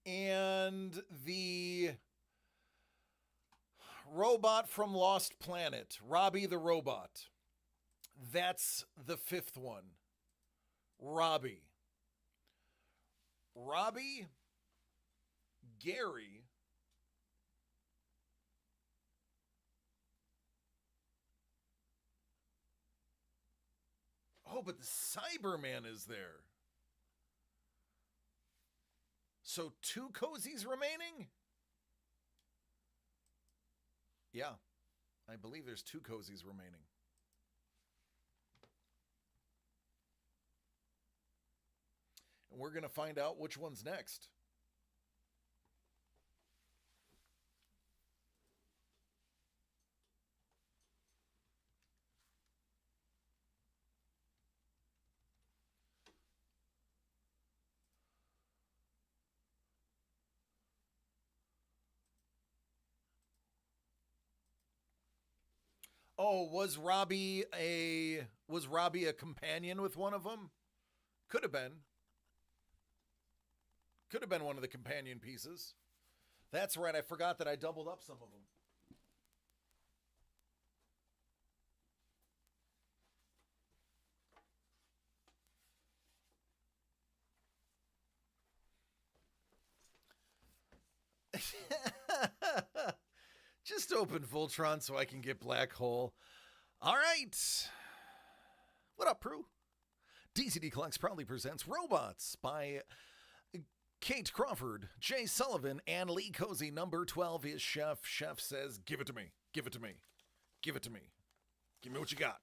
and the robot from Lost Planet, Robbie the Robot. That's the fifth one. Robbie. Robbie, Gary, oh, but the Cyberman is there. So 2 cozies remaining? Yeah, I believe there's 2 cozies remaining. And we're going to find out which one's next. Oh, was Robbie a companion with one of them? Could have been. Could have been one of the companion pieces. That's right, I forgot that I doubled up some of them. Just open Voltron so I can get Black Hole. All right. What up, Prue? DCD Collects proudly presents Robots by Kate Crawford, Jay Sullivan, and Lee Cozy. Number 12 is Chef. Chef says, give it to me. Give it to me. Give it to me. Give me what you got.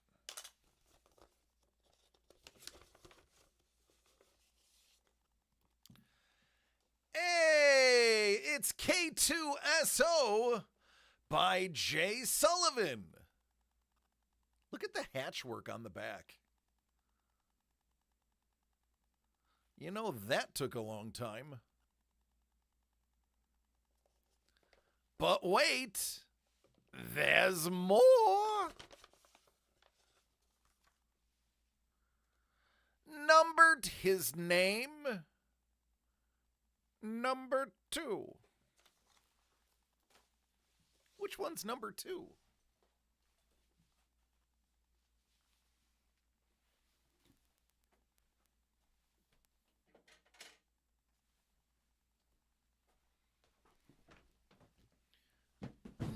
Hey, it's K2SO by Jay Sullivan. Look at the hatchwork on the back. You know, that took a long time. But wait, there's more. Numbered his name. Number 2. Which one's number 2?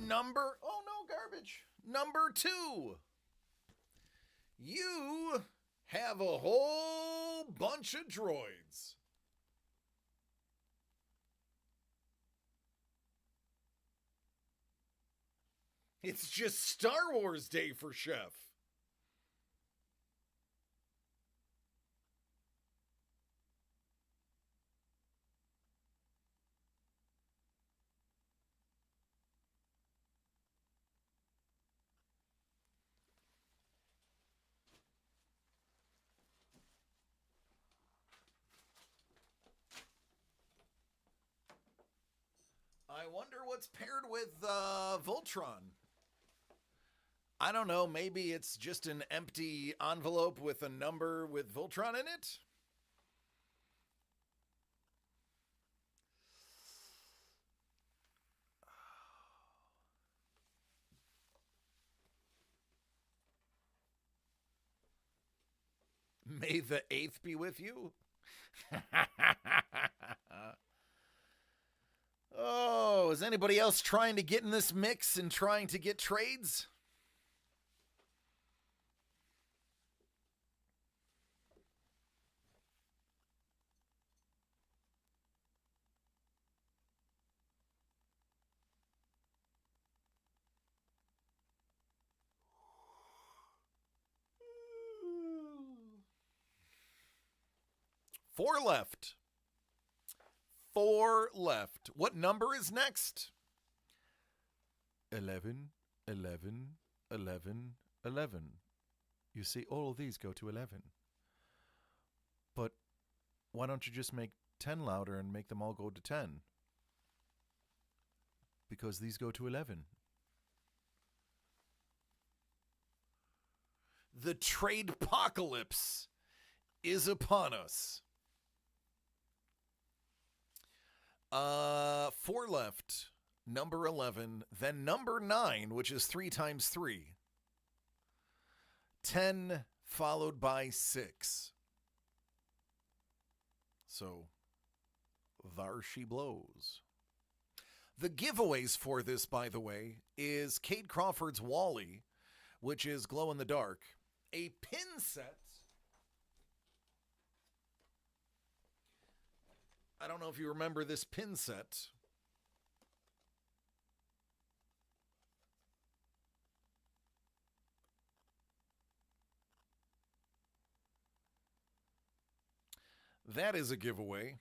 Oh no, garbage. Number 2. You have a whole bunch of droids. It's just Star Wars Day for Chef. I wonder what's paired with Voltron. I don't know, maybe it's just an empty envelope with a number with Voltron in it? May the 8th be with you? Oh, is anybody else trying to get in this mix and trying to get trades? Four left. Four left. What number is next? 11, 11, 11, 11. You see, all of these go to 11. But why don't you just make 10 louder and make them all go to 10? Because these go to 11. The trade apocalypse is upon us. 4 left. Number 11. Then number 9, which is 3 times 3. 10 followed by 6. So, there she blows. The giveaways for this, by the way, is Cade Crawford's Wally, which is glow in the dark, a pin set. I don't know if you remember this pin set. That is a giveaway.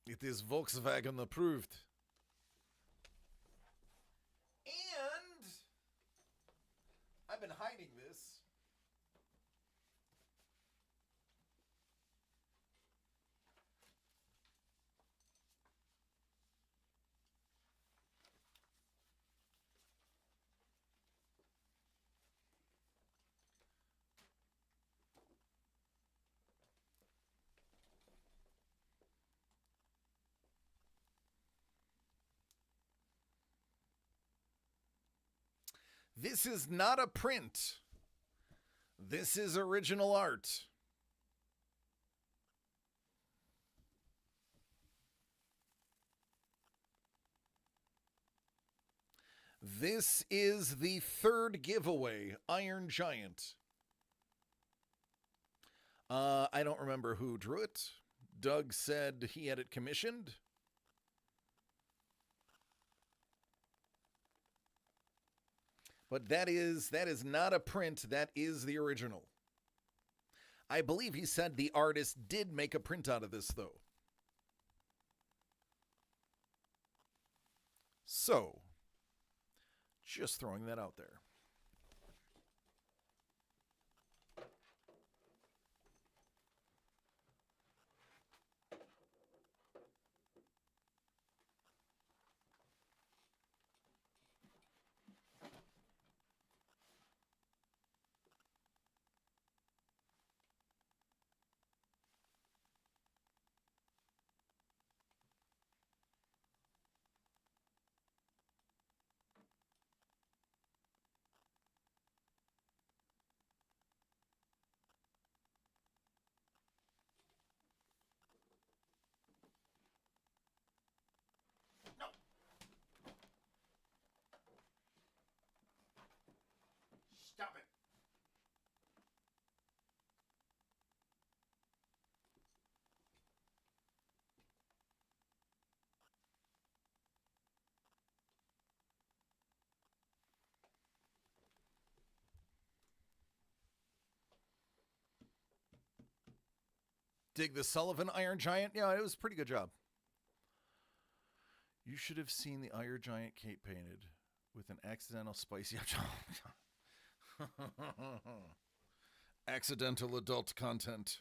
It is Volkswagen approved. And I've been hiding this. This is not a print. This is original art. This is the third giveaway, Iron Giant. I don't remember who drew it. Doug said he had it commissioned. But that is not a print. That is the original. I believe he said the artist did make a print out of this, though. So, just throwing that out there. Stop it. Dig the Sullivan Iron Giant? Yeah, it was a pretty good job. You should have seen the Iron Giant cape painted with an accidental spicy... Accidental adult content.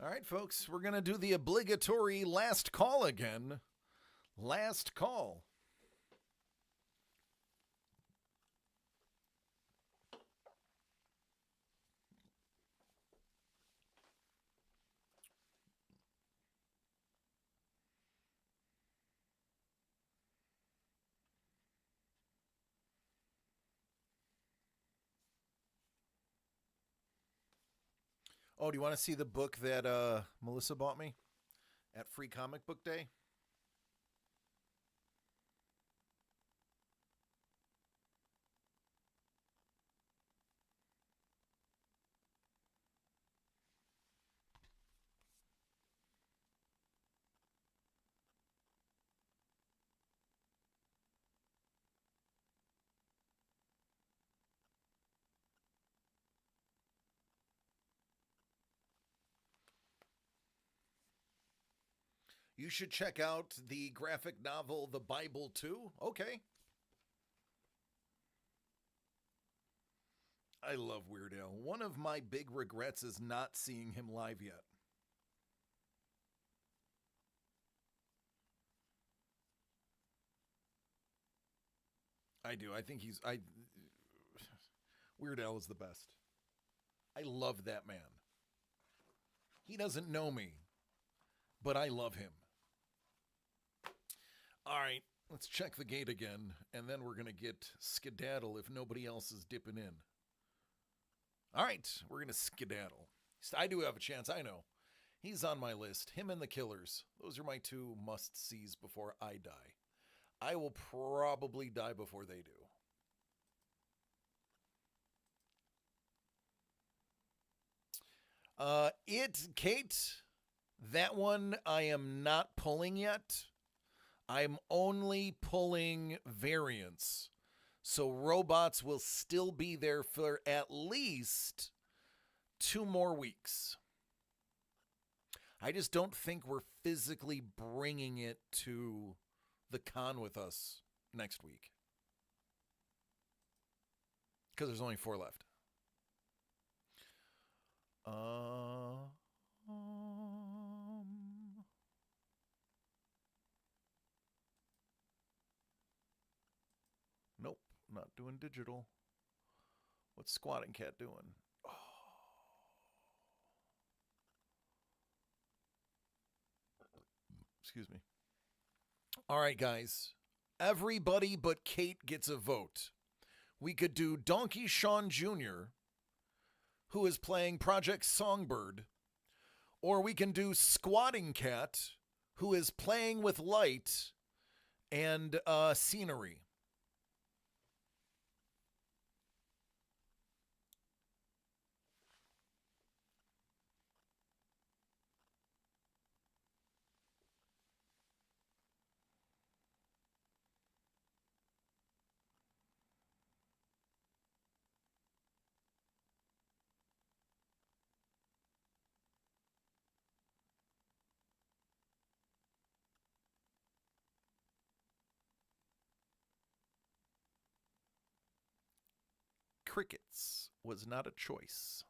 All right, folks, we're going to do the obligatory last call again. Last call. Oh, do you want to see the book that Melissa bought me at Free Comic Book Day? You should check out the graphic novel The Bible too. Okay. I love Weird Al. One of my big regrets is not seeing him live yet. I do. I think Weird Al is the best. I love that man. He doesn't know me, but I love him. All right, let's check the gate again, and then we're going to get skedaddle if nobody else is dipping in. All right, we're going to skedaddle. I do have a chance, I know. He's on my list. Him and the Killers. Those are my two must-sees before I die. I will probably die before they do. Kate, that one I am not pulling yet. I'm only pulling variants. So robots will still be there for at least 2 more weeks. I just don't think we're physically bringing it to the con with us next week. Because there's only 4 left. Nope, not doing digital. What's Squatting Cat doing? Oh. Excuse me. All right, guys. Everybody but Kate gets a vote. We could do Donkey Sean Jr., who is playing Project Songbird, or we can do Squatting Cat, who is playing with light and scenery. Crickets was not a choice.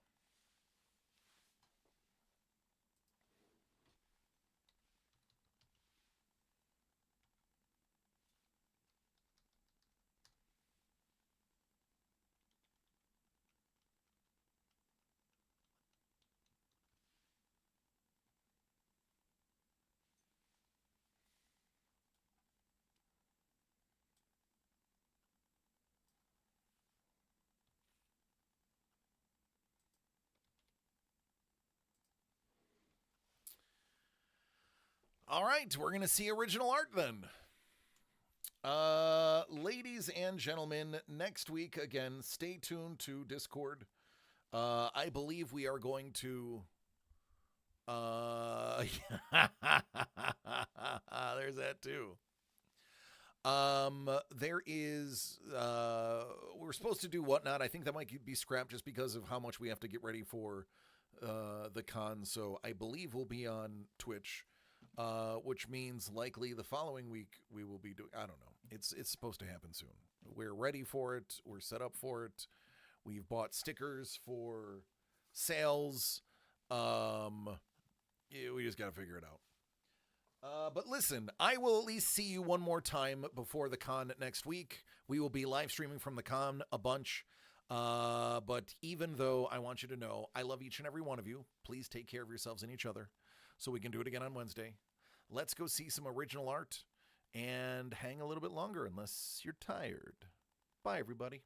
All right, we're going to see original art then. Ladies and gentlemen, next week, again, stay tuned to Discord. I believe we are going to... there's that too. There is... we're supposed to do Whatnot. I think that might be scrapped just because of how much we have to get ready for the con. So I believe we'll be on Twitch. Which means likely the following week we will be doing, I don't know. It's supposed to happen soon. We're ready for it. We're set up for it. We've bought stickers for sales. Yeah, we just got to figure it out. But listen, I will at least see you one more time before the con next week. We will be live streaming from the con a bunch. But even though I want you to know, I love each and every one of you. Please take care of yourselves and each other so we can do it again on Wednesday. Let's go see some original art and hang a little bit longer unless you're tired. Bye, everybody.